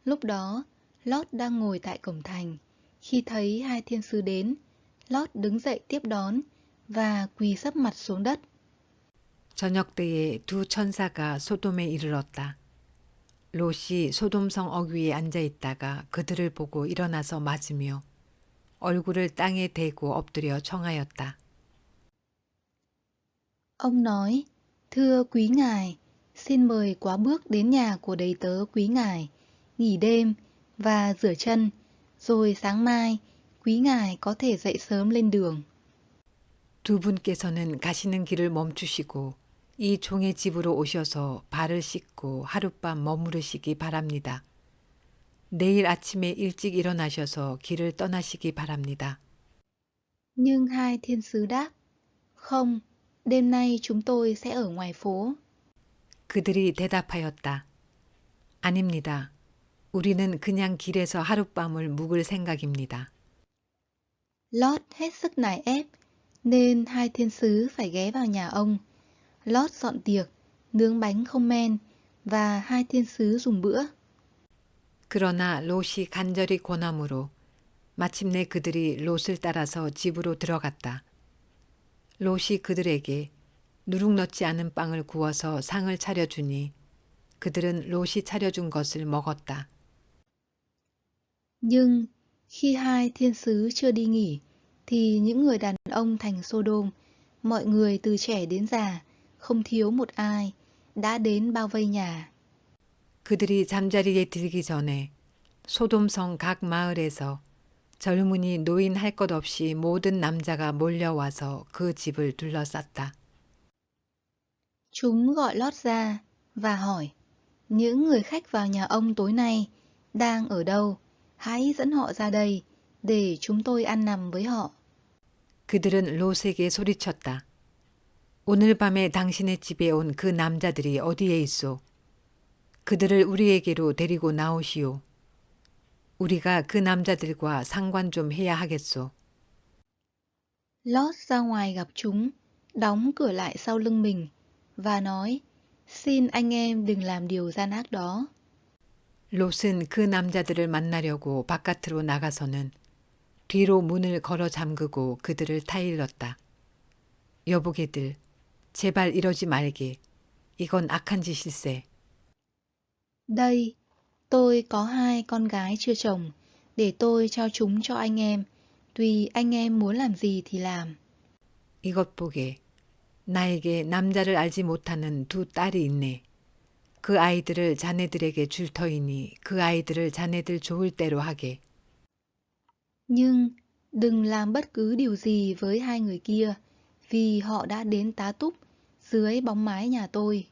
Lúc đó, Lót đang ngồi tại cổng thành. Khi thấy hai thiên sứ đến, Lót đứng dậy tiếp đón và quỳ sấp mặt xuống đất. 저녁 때에 두 천사가 소돔에 이르렀다. 롯이 소돔성 어귀에 앉아 있다가 그들을 보고 일어나서 맞으며 얼굴을 땅에 대고 엎드려 청하였다. Ông nói, thưa quý ngài, xin mời quá bước đến nhà của đầy tớ quý ngài, nghỉ đêm và rửa chân, rồi sáng mai quý ngài có thể dậy sớm lên đường. 두 분께서는 가시는 길을 멈추시고 이 종의 집으로 오셔서 발을 씻고 하룻밤 머무르시기 바랍니다. 내일 아침에 일찍 일어나셔서 길을 떠나시기 바랍니다. Nhưng hai thiên sứ đáp, không, đêm nay chúng tôi sẽ ở ngoài phố. 그들이 대답하였다. 아닙니다. 우리는 그냥 길에서 하룻밤을 묵을 생각입니다. Lót hết sức nài ép, nên hai thiên sứ phải ghé vào nhà ông. Lót dọn tiệc, nướng bánh không men, và hai thiên sứ dùng bữa. 그러나 롯이 간절히 권함으로 마침내 그들이 롯을 따라서 집으로 들어갔다. 롯이 그들에게 누룩 넣지 않은 빵을 구워서 상을 차려주니 그들은 롯이 차려준 것을 먹었다. Nhưng khi hai thiên sứ chưa đi nghỉ, thì những người đàn ông thành Sodom, mọi người từ trẻ đến già, không thiếu một ai, đã đến bao vây nhà. 그들이 잠자리에 들기 전에 소돔성 각 마을에서 젊은이 노인 할 것 없이 모든 남자가 몰려와서 그 집을 둘러쌌다. Chúng gọi Lót ra và hỏi, những người khách vào nhà ông tối nay đang ở đâu? Hãy dẫn họ ra đây để chúng tôi ăn nằm với họ. 그들은 롯에게 소리쳤다. 오늘 밤에 당신의 집에 온 그 남자들이 어디에 있소? 그들을 우리에게로 데리고 나오시오. 우리가 그 남자들과 상관 좀 해야 하겠소. Lót ra ngoài gặp chúng, đóng cửa lại sau lưng mình và nói, xin anh em đừng làm điều gian ác đó. 롯은 그 남자들을 만나려고 바깥으로 나가서는 뒤로 문을 걸어 잠그고 그들을 타일렀다. 여보게들, 제발 이러지 말게. 이건 악한 짓일세. Đây, tôi có hai con gái chưa chồng, để tôi trao chúng cho anh em, tùy anh em muốn làm gì thì làm. 이것 보게. 나에게 남자를 알지 못하는 두 딸이 있네. 그 아이들을 자네들에게 줄 터이니 그 아이들을 자네들 좋을 대로 하게. Nhưng đừng làm bất cứ điều gì với hai người kia, vì họ đã đến tá túc dưới bóng mái nhà tôi.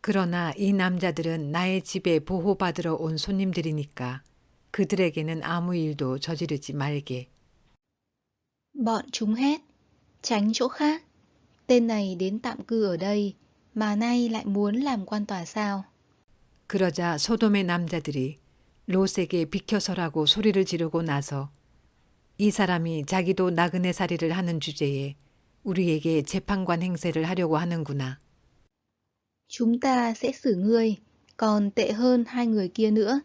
그러나 이 남자들은 나의 집에 보호받으러 온 손님들이니까 그들에게는 아무 일도 저지르지 말게. Bọn chúng hét, tránh chỗ khác. Tên này đến tạm cư ở đây, mà nay lại muốn làm quan tòa sao? 그러자 소돔의 남자들이 롯에게 비켜서라고 소리를 지르고 나서 이 사람이 자기도 나그네 살이를 하는 주제에 우리에게 재판관 행세를 하려고 하는구나. Chúng ta sẽ xử ngươi, còn tệ hơn hai người kia nữa.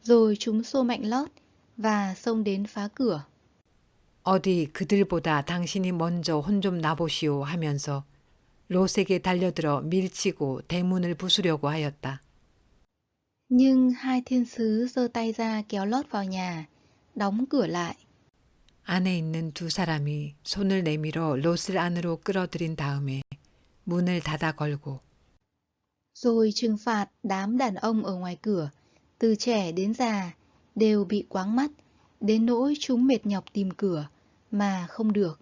Rồi chúng xô mạnh Lót và xông đến phá cửa. 어디 그들보다 당신이 먼저 혼 좀 나보시오 하면서 롯에게 달려들어 밀치고 대문을 부수려고 하였다. Nhưng hai thiên sứ giơ tay ra kéo Lót vào nhà, đóng cửa lại. 안에 있는 두 사람이 손을 내밀어 롯을 안으로 끌어들인 다음에 문을 닫아 걸고 Rồi trừng phạt đám đàn ông ở ngoài cửa, từ trẻ đến già, đều bị quáng mắt, đến nỗi chúng mệt nhọc tìm cửa, mà không được.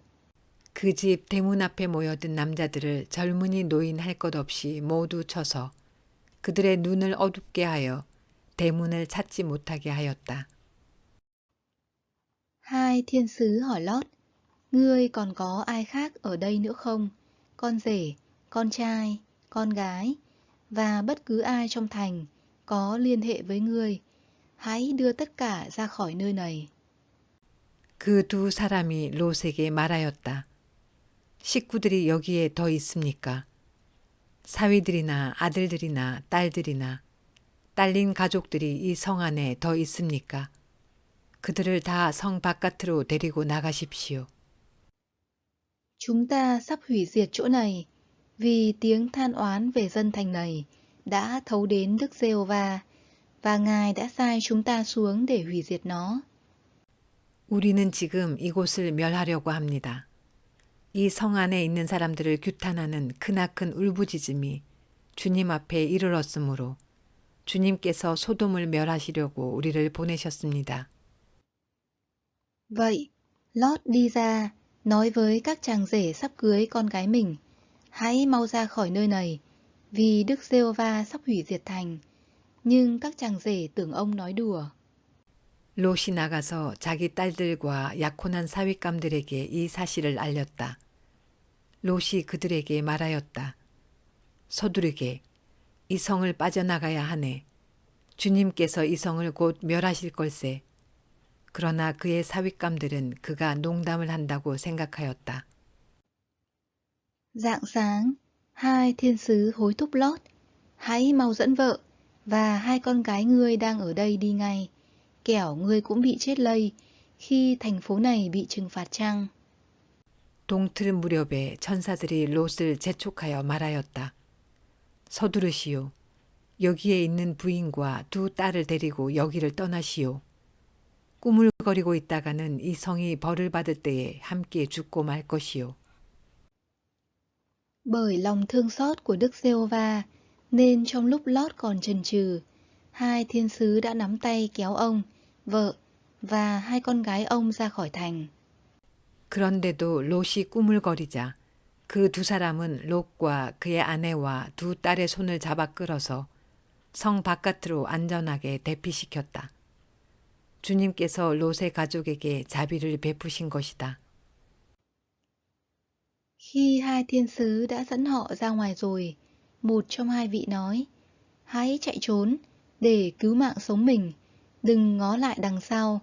그 집 대문 앞에 모여든 남자들을 젊은이 노인 할 것 없이 모두 쳐서 그들의 눈을 어둡게 하여 대문을 찾지 못하게 하였다. Hai thiên sứ hỏi Lót, ngươi còn có ai khác ở đây nữa không? Con rể, con trai, con gái, và bất cứ ai trong thành có liên hệ với ngươi. Hãy đưa tất cả ra khỏi nơi này. 그 두 사람이 롯에게 말하였다. 식구들이 여기에 더 있습니까? 사위들이나 아들들이나 딸들이나 딸린 가족들이 이 성 안에 더 있습니까? 그들을 다 성 바깥으로 데리고 나가십시오. Chúng ta sắp hủy diệt chỗ này, vì tiếng than oán về dân thành này đã thấu đến Đức Giê-hô-va, và Ngài đã sai chúng ta xuống để hủy diệt nó. 우리는 지금 이곳을 멸하려고 합니다. 이 성 안에 있는 사람들을 규탄하는 크나큰 울부짖음이 주님 앞에 이르렀으므로 주님께서 소돔을 멸하시려고 우리를 보내셨습니다. Vậy, Lót đi ra, nói với các chàng rể sắp cưới con gái mình, hãy mau ra khỏi nơi này, vì Đức Giê-hô-va sắp hủy diệt thành. Nhưng các chàng rể tưởng ông nói đùa. 롯이 나가서 자기 딸들과 약혼한 사윗감들에게 이 사실을 알렸다. 롯이 그들에게 말하였다. 서두르게 이 성을 빠져나가야 하네. 주님께서 이 성을 곧 멸하실 걸세. 그러나 그의 사윗감들은 그가 농담을 한다고 생각하였다. Rạng sáng, hai thiên sứ hối thúc Lót, hãy mau dẫn vợ và hai con gái ngươi đang ở đây đi ngay, kẻo ngươi cũng bị chết lây khi thành phố này bị trừng phạt chăng. 동틀 무렵에 천사들이 롯을 재촉하여 말하였다. 서두르시오. 여기에 있는 부인과 두 딸을 데리고 여기를 떠나시오. 꾸물거리고 있다가는 이 성이 벌을 받을 때에 함께 죽고 말 것이오. Bởi lòng thương xót của Đức Giê-hô-va, nên trong lúc Lót còn chần chừ, hai thiên sứ đã nắm tay kéo ông, vợ và hai con gái ông ra khỏi thành. 그런데도 롯이 꾸물거리자 그 두 사람은 롯과 그의 아내와 두 딸의 손을 잡아 끌어서 성 바깥으로 안전하게 대피시켰다. 주님께서 롯의 가족에게 자비를 베푸신 것이다. Khi hai thiên sứ đã dẫn họ ra ngoài rồi, một trong hai vị nói, hãy chạy trốn để cứu mạng sống mình, đừng ngó lại đằng sau,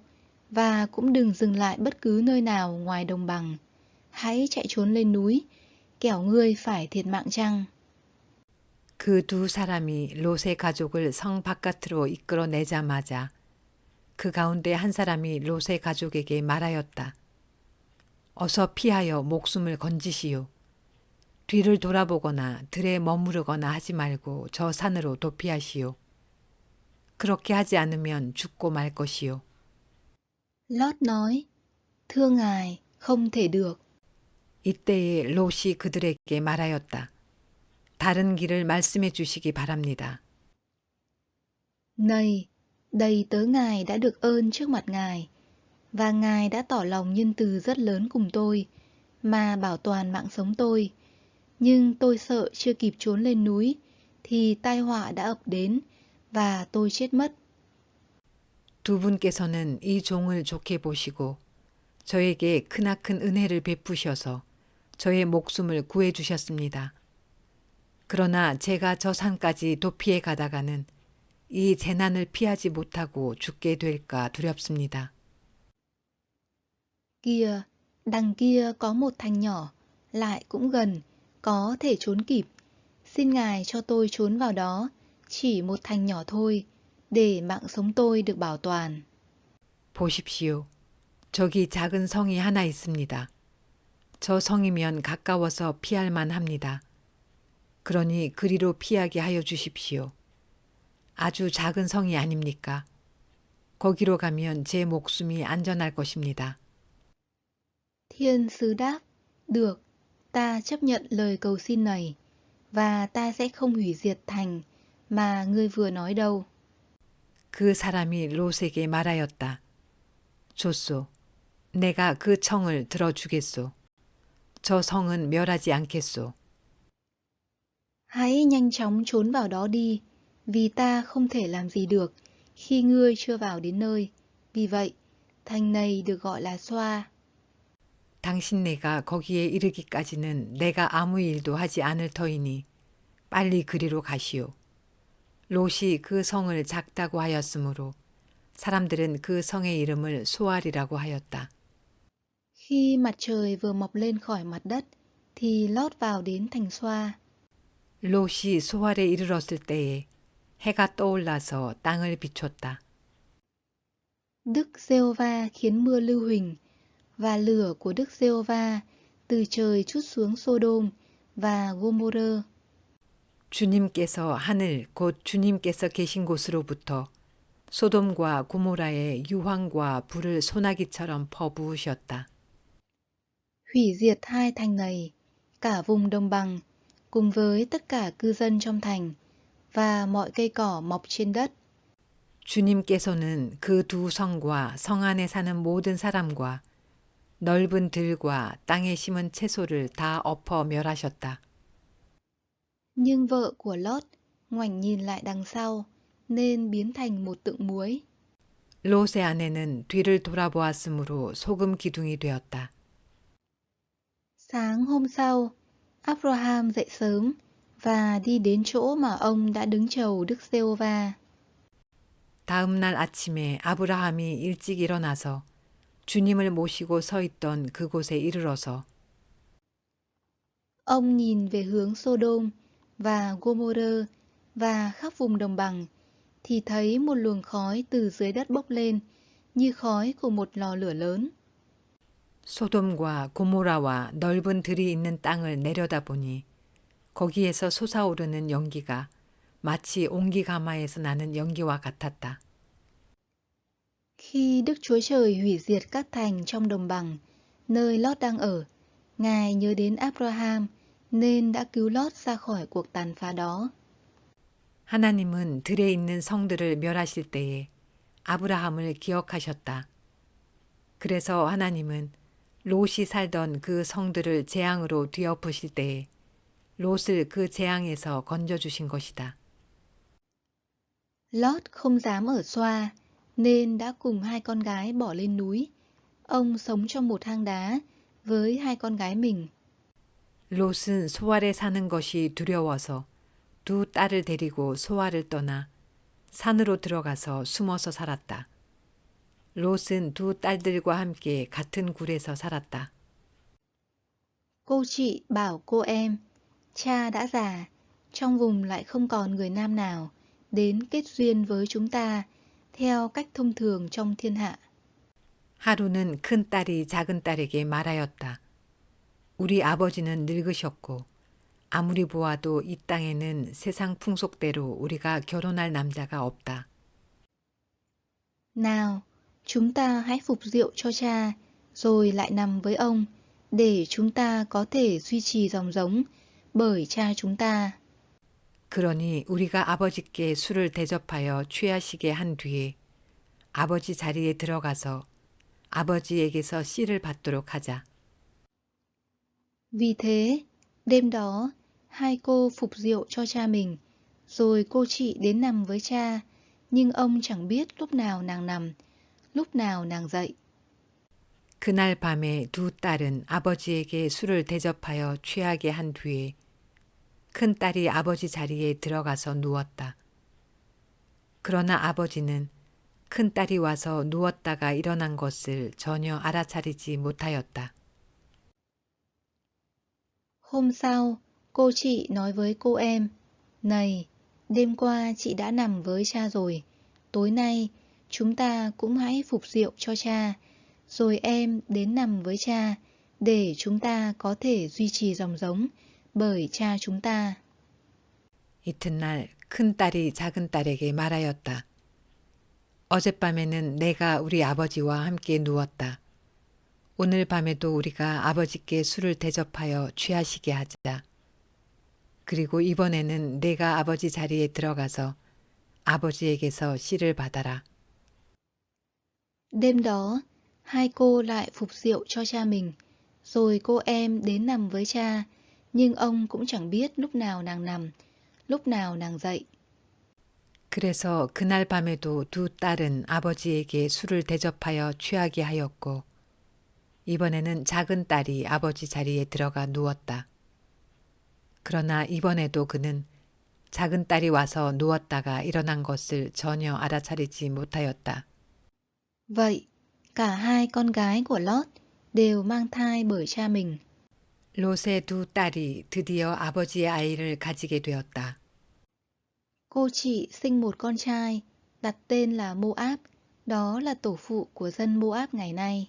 và cũng đừng dừng lại bất cứ nơi nào ngoài đồng bằng. Hãy chạy trốn lên núi, kẻo ngươi phải thiệt mạng chăng? 그 두 사람이 롯의 가족을 성 바깥으로 이끌어내자마자 그 가운데 한 사람이 롯의 가족에게 말하였다. 어서 피하여 목숨을 건지시오. 뒤를 돌아보거나 들에 머무르거나 하지 말고 저 산으로 도피하시오. 그렇게 하지 않으면 죽고 말 것이오. Lót nói, thưa ngài, không thể được. 이때에 롯이 그들에게 말하였다. 다른 길을 말씀해 주시기 바랍니다. Này, đầy tớ ngài đã được ơn trước mặt ngài, và ngài đã tỏ lòng nhân từ rất lớn cùng tôi, mà bảo toàn mạng sống tôi. Nhưng tôi sợ chưa kịp trốn lên núi, thì tai họa đã ập đến, và tôi chết mất. 두 분께서는 이 종을 좋게 보시고 저에게 크나큰 은혜를 베푸셔서 저의 목숨을 구해 주셨습니다. 그러나 제가 저 산까지 도피해 가다가는 이 재난을 피하지 못하고 죽게 될까 두렵습니다. Kìa, đằng kia có một thành nhỏ, lại cũng gần, có thể trốn kịp. Xin ngài cho tôi trốn vào đó, chỉ một thành nhỏ thôi, để mạng sống tôi được bảo toàn. 보십시오. 저기 작은 성이 하나 있습니다. 저 성이면 가까워서 피할 만합니다. 그러니 그리로 피하게 하여 주십시오. 아주 작은 성이 아닙니까? 거기로 가면 제 목숨이 안전할 것입니다. Thiên sứ đáp, được, ta chấp nhận lời cầu xin này, và ta sẽ không hủy diệt thành mà ngươi vừa nói đâu. 그 사람이 롯에게 말하였다. 좋소. 내가 그 청을 들어주겠소. 저 성은 멸하지 않겠소. Hãy nhanh chóng trốn vào đó đi, vì ta không thể làm gì được khi ngươi chưa vào đến nơi. Vì vậy, thành này được gọi là Xoa. 당신네가 거기에 이르기까지는 내가 아무 일도 하지 않을 터이니 빨리 그리로 가시오. 롯이 그 성을 작다고 하였으므로 사람들은 그 성의 이름을 소알이라고 하였다. Khi mặt trời vừa mọc lên khỏi mặt đất, thì lót vào đến thành Xoa. 롯이 소알에 이르렀을 때에 해가 떠올라서 땅을 비췄다. Đức Giê-hô-va khiến mưa lưu huỳnh, và lửa của Đức Giê-hô-va từ trời trút xuống Sô-đôm và Gô-mô-rơ. 주님께서 하늘 곧 주님께서 계신 곳으로부터 소돔과 고모라의 유황과 불을 소나기처럼 퍼부으셨다. Hủy diệt hai thành này, cả vùng đồng bằng, cùng với tất cả cư dân trong thành, và mọi cây cỏ mọc trên đất. 주님께서는 그 두 성과 성 안에 사는 모든 사람과 넓은 들과 땅에 심은 채소를 다 엎어 멸하셨다. Nhưng vợ của Lót ngoảnh nhìn lại đằng sau, nên biến thành một tượng muối. 롯의 아내는 뒤를 돌아보았으므로 소금 기둥이 되었다. Sáng hôm sau, Abraham dậy sớm và đi đến chỗ mà ông đã đứng chầu Đức Giê-hô-va. 다음 날 아침에 아브라함이 일찍 일어나서 주님을 모시고 서 있던 그곳에 이르러서 Ông nhìn về hướng Sô-đôm và Gô-mô-rơ và khắp vùng đồng bằng, thì thấy một luồng khói từ dưới đất bốc lên, như khói của một lò lửa lớn. 소돔과 고모라와 넓은 들이 있는 땅을 내려다보니 거기에서 솟아오르는 연기가 마치 옹기가마에서 나는 연기와 같았다. Khi Đức Chúa Trời hủy diệt các thành trong đồng bằng, nơi Lót đang ở, Ngài nhớ đến Abraham nên đã cứu Lót ra khỏi cuộc tàn phá đó. 하나님은 들에 있는 성들을 멸하실 때에 아브라함을 기억하셨다. 그래서 하나님은 롯이 살던 그 성들을 재앙으로 뒤엎으실 때에 롯을 그 재앙에서 건져주신 것이다. Lót không dám ở Xoa, nên đã cùng hai con gái bỏ lên núi. Ông sống trong một hang đá với hai con gái mình. 롯은 소알에 사는 것이 두려워서 두 딸을 데리고 소알을 떠나 산으로 들어가서 숨어서 살았다. 롯은 두 딸들과 함께 같은 굴에서 살았다. Cô chị bảo cô em, cha đã già, trong vùng lại không còn người nam nào đến kết duyên với chúng ta theo cách thông thường trong thiên hạ. 하루는 큰 딸이 작은 딸에게 말하였다. 우리 아버지는 늙으셨고 아무리 보아도 이 땅에는 세상 풍속대로 우리가 결혼할 남자가 없다. Nào, chúng ta hãy phục rượu cho cha, rồi lại nằm với ông, để chúng ta có thể duy trì dòng giống bởi cha chúng ta. 그러니 우리가 아버지께 술을 대접하여 취하시게 한 뒤에 아버지 자리에 들어가서 아버지에게서 씨를 받도록 하자. Vì thế, đêm đó, hai cô phục rượu cho cha mình, rồi cô chị đến nằm với cha, nhưng ông chẳng biết lúc nào nàng nằm, lúc nào nàng dậy. 그날 밤에 두 딸은 아버지에게 술을 대접하여 취하게 한 뒤에 큰 딸이 아버지 자리에 들어가서 누웠다. 그러나 아버지는 큰 딸이 와서 누웠다가 일어난 것을 전혀 알아차리지 못하였다. Hôm sau, cô chị nói với cô em, này, đêm qua chị đã nằm với cha rồi, tối nay chúng ta cũng hãy phục rượu cho cha, rồi em đến nằm với cha, để chúng ta có thể duy trì dòng giống bởi cha chúng ta. 이튿날 큰 딸이 작은 딸에게 말하였다. 어젯밤에는 내가 우리 아버지와 함께 누웠다. 오늘 밤에도 우리가 아버지께 술을 대접하여 취하시게 하자. 그리고 이번에는 내가 아버지 자리에 들어가서 아버지에게서 씨를 받아라. Đêm đó, hai cô lại phục rượu cho cha mình, rồi cô em đến nằm với cha, nhưng ông cũng chẳng biết lúc nào nàng nằm, lúc nào nàng dậy. 그래서 그날 밤에도 두 딸은 아버지에게 술을 대접하여 취하게 하였고 이번에는 작은 딸이 아버지 자리에 들어가 누웠다. 그러나 이번에도 그는 작은 딸이 와서 누웠다가 일어난 것을 전혀 알아차리지 못하였다. Vậy, cả hai con gái của Lót đều mang thai bởi cha mình. 롯의 두 딸이 드디어 아버지의 아이를 가지게 되었다. Cô chị sinh một con trai, đặt tên là Moab, đó là tổ phụ của dân Moab ngày nay.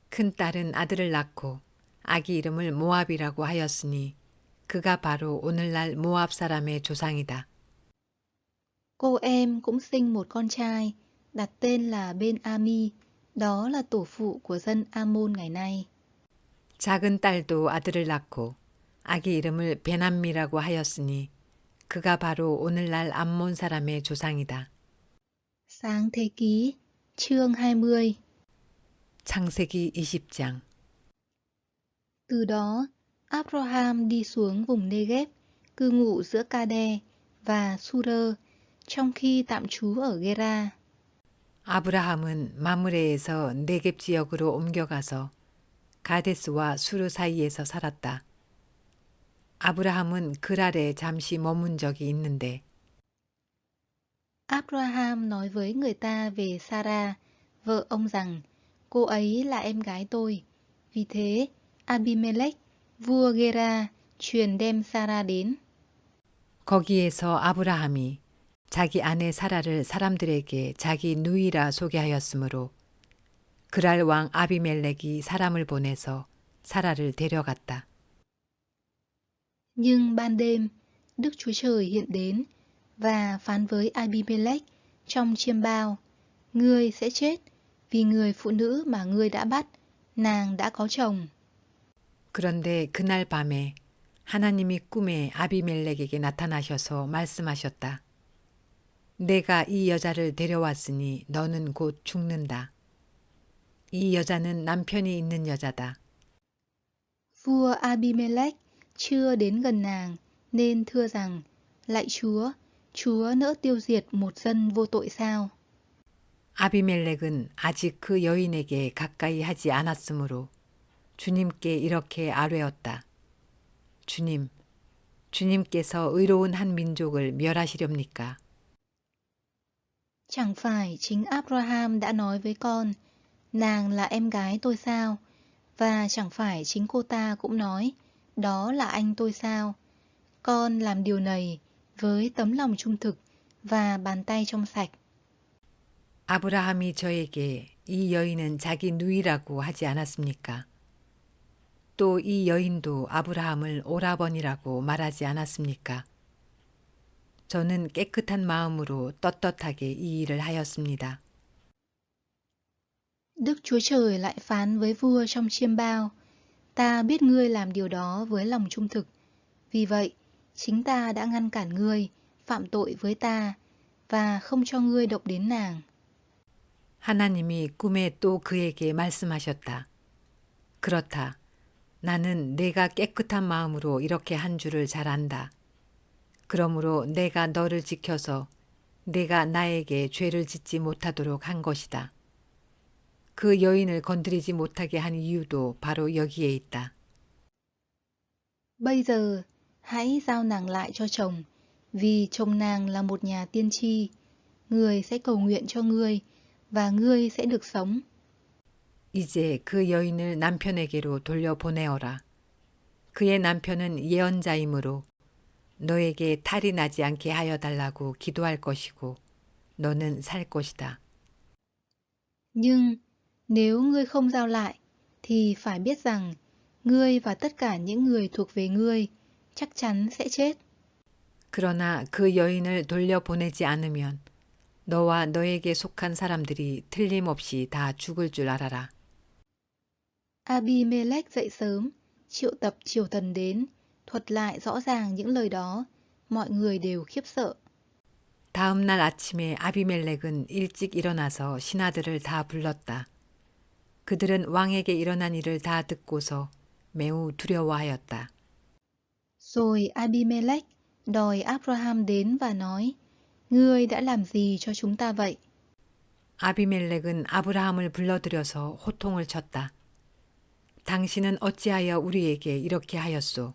큰 딸은 아들을 낳고 아기 이름을 모압이라고 하였으니 그가 바로 오늘날 모압 사람의 조상이다. Cô em cũng sinh một con trai, đặt tên là Ben-ami, đó là tổ phụ của dân Ammon ngày nay. 작은 딸도 아들을 낳고 아기 이름을 베남미라고 하였으니 그가 바로 오늘날 암몬 사람의 조상이다. Sáng thế ký, chương 20. 창세기 20장. Từ đó, Abraham đi xuống vùng Negev, cư ngụ giữa Kade và Sure, trong khi tạm trú ở Gera. 아브라함은 마므레에서 네겝 지역으로 옮겨가서 가데스와 수르 사이에서 살았다. 아브라함은 그랄에 잠시 머문 적이 있는데 Abraham nói với người ta về Sarah, vợ ông rằng, cô ấy là em gái tôi. Vì thế, Abimelech, vua Gera, truyền đem Sarah đến. 거기에서 아브라함이 자기 아내 사라를 사람들에게 자기 누이라 소개하였으므로 그랄 왕 아비멜렉이 사람을 보내서 사라를 데려갔다. Nhưng ban đêm, Đức Chúa Trời hiện đến và phán với Abimelech trong chiêm bao, ngươi sẽ chết vì người phụ nữ mà ngươi đã bắt, nàng đã có chồng. 그런데 그날 밤에 하나님이 꿈에 아비멜렉에게 나타나셔서 말씀하셨다. 내가 이 여자를 데려왔으니 너는 곧 죽는다. 이 여자는 남편이 있는 여자다. Vua Abimelech chưa đến gần nàng, nên thưa rằng, lạy Chúa, Chúa nỡ tiêu diệt một dân vô tội sao? 아비멜렉은 아직 그 여인에게 가까이 하지 않았으므로 주님께 이렇게 아뢰었다. 주님, 주님께서 의로운 한 민족을 멸하시렵니까? Chẳng phải chính Abraham đã nói với con, nàng là em gái tôi sao? Và chẳng phải chính cô ta cũng nói, đó là anh tôi sao? Con làm điều này với tấm lòng trung thực và bàn tay trong sạch. 아브라함이 저에게 이 여인은 자기 누이라고 하지 않았습니까? 또 이 여인도 아브라함을 오라버니라고 말하지 않았습니까? 저는 깨끗한 마음으로 떳떳하게 이 일을 하였습니다. Đức Chúa Trời lại phán với vua trong chiêm bao, ta biết ngươi làm điều đó với lòng trung thực. Vì vậy, chính ta đã ngăn cản ngươi, phạm tội với ta, và không cho ngươi động đến nàng. 하나님이 꿈에 또 그에게 말씀하셨다. 그렇다. 나는 내가 깨끗한 마음으로 이렇게 한 줄을 잘 안다. 그러므로 내가 너를 지켜서 내가 나에게 죄를 짓지 못하도록 한 것이다. 그 여인을 건드리지 못하게 한 이유도 바로 여기에 있다. Bây giờ, hãy giao nàng lại cho chồng, vì chồng nàng là một nhà tiên tri. Người sẽ cầu nguyện cho ngươi, và ngươi sẽ được sống. 이제 그 여인을 남편에게로 돌려보내어라. 그의 남편은 예언자이므로 너에게 탈이 나지 않게 하여 달라고 기도할 것이고 너는 살 것이다. Nhưng, nếu ngươi không giao lại, thì phải biết rằng, ngươi và tất cả những người thuộc về ngươi chắc chắn sẽ chết. 그러나 그 여인을 돌려보내지 않으면 너와 너에게 속한 사람들이 틀림없이 다 죽을 줄 알아라. Abimelech dậy sớm, triệu tập triều thần đến, thuật lại rõ ràng những lời đó, mọi người đều khiếp sợ. 다음 날 아침에 아비멜렉은 일찍 일어나서 신하들을 다 불렀다. 그들은 왕에게 일어난 일을 다 듣고서 매우 두려워하였다. Rồi Abimelech đòi Abraham đến và nói, ngươi đã làm gì cho chúng ta vậy? 아비멜렉은 아브라함을 불러들여서 호통을 쳤다. 당신은 어찌하여 우리에게 이렇게 하였소?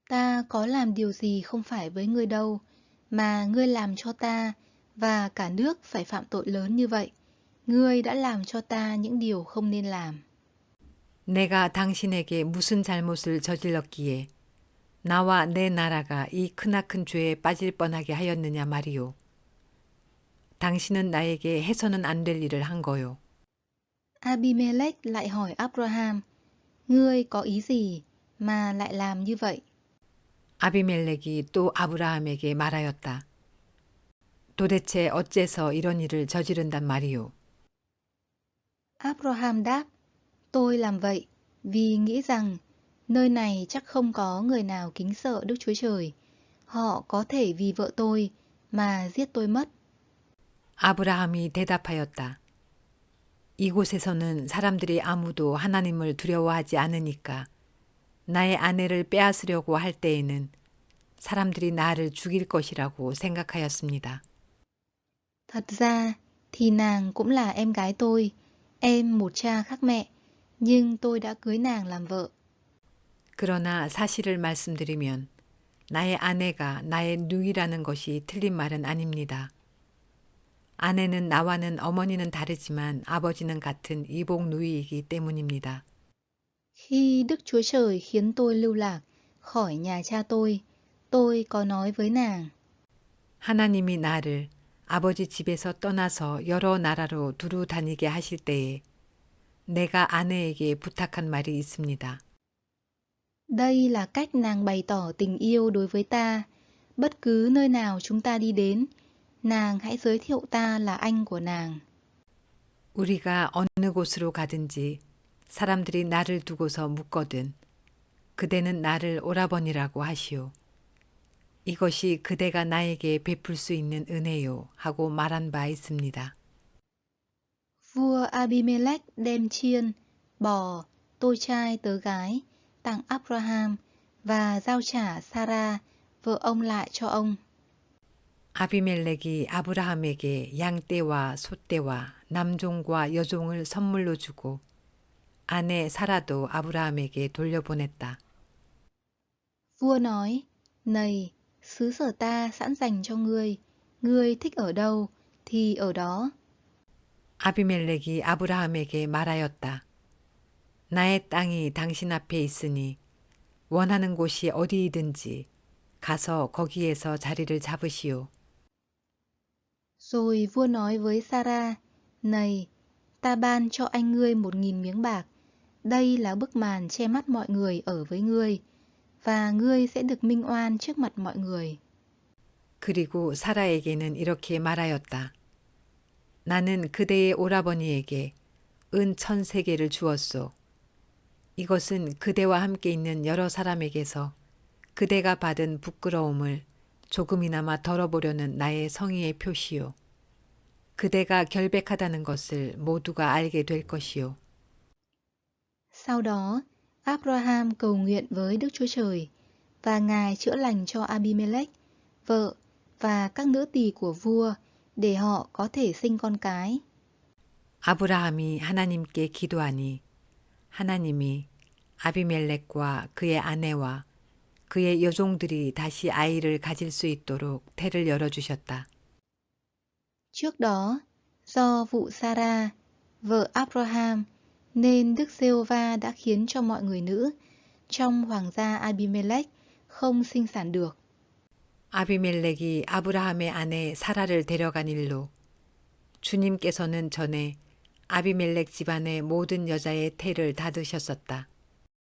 Ta có làm điều gì không phải với ngươi đâu, mà ngươi làm cho ta và cả nước phải phạm tội lớn như vậy. Ngươi đã làm cho ta những điều không nên làm. 내가 당신에게 무슨 잘못을 저질렀기에 나와 내 나라가 이 크나큰 죄에 빠질 뻔하게 하였느냐 말이오. 당신은 나에게 해서는 안 될 일을 한 거요. Abimelech lại hỏi Abraham, ngươi có ý gì mà lại làm như vậy? 아비멜렉이 또 아브라함에게 말하였다. 도대체 어째서 이런 일을 저지른단 말이오? Abraham đáp, tôi làm vậy vì nghĩ rằng nơi này chắc không có người nào kính sợ Đức Chúa Trời. Họ có thể vì vợ tôi mà giết tôi mất. 아브라함이 대답하였다. 이곳에서는 사람들이 아무도 하나님을 두려워하지 않으니까 나의 아내를 빼앗으려고 할 때에는 사람들이 나를 죽일 것이라고 생각하였습니다. Thật ra thì nàng cũng là em gái tôi, em một cha khác mẹ, nhưng tôi đã cưới nàng làm vợ. 그러나 사실을 말씀드리면 나의 아내가 나의 누이라는 것이 틀린 말은 아닙니다. 아내는 나와는 어머니는 다르지만 아버지는 같은 이복 누이이기 때문입니다. Khi Đức Chúa Trời khiến tôi lưu lạc khỏi nhà cha tôi có nói với nàng. 하나님이 나를 아버지 집에서 떠나서 여러 나라로 두루 다니게 하실 때에 내가 아내에게 부탁한 말이 있습니다. Đây là cách nàng bày tỏ tình yêu đối với ta. Bất cứ nơi nào chúng ta đi đến, nàng hãy giới thiệu ta là anh của nàng. 우리가 어느 곳으로 가든지 사람들이 나를 두고서 묻거든 그대는 나를 오라버니라고 하시오. 이것이 그대가 나에게 베풀 수 있는 은혜요 하고 말한 바 있습니다. Vua Abimelech đem chiên, bò, tôi trai tớ gái, tặng Abraham và giao trả Sarah, vợ ông lại cho ông. 아비멜렉이 아브라함에게 양떼와 소떼와 남종과 여종을 선물로 주고 아내 사라도 아브라함에게 돌려보냈다. Vua nói, này, xứ sở ta sẵn dành cho ngươi thích ở đâu thì ở đó. 아비멜렉이 아브라함에게 말하였다. 나의 땅이 당신 앞에 있으니 원하는 곳이 어디이든지 가서 거기에서 자리를 잡으시오. Rồi vua nói với Sarah, này, ta ban cho anh ngươi 1.000 miếng bạc. Đây là bức màn che mắt mọi người ở với ngươi, và ngươi sẽ được minh oan trước mặt mọi người. 그리고 사라에게는 이렇게 말하였다. 나는 그대의 오라버니에게 은 1,000세겔을 주었소. 이것은 그대와 함께 있는 여러 사람에게서 그대가 받은 부끄러움을 조금이나마 덜어보려는 나의 성의의 표시요. 그대가 결백하다는 것을 모두가 알게 될 것이요. Sau đó, Abraham cầu nguyện với Đức Chúa Trời, và Ngài chữa lành cho Abimelech, vợ và các nữ tỳ của vua, để họ có thể sinh con cái. 아브라함이 하나님께 기도하니 하나님이 아비멜렉과 그의 아내와 그의 여종들이 다시 아이를 가질 수 있도록 태를 열어주셨다. Trước đó, do vụ Sarah, vợ Abraham, nên Đức Giê-hô-va đã khiến cho mọi người nữ trong hoàng gia Abimelech không sinh sản được. 아비멜렉이 아브라함의 아내 사라를 데려간 일로 주님께서는 전에 아비멜렉 집안의 모든 여자의 태를 닫으셨었다.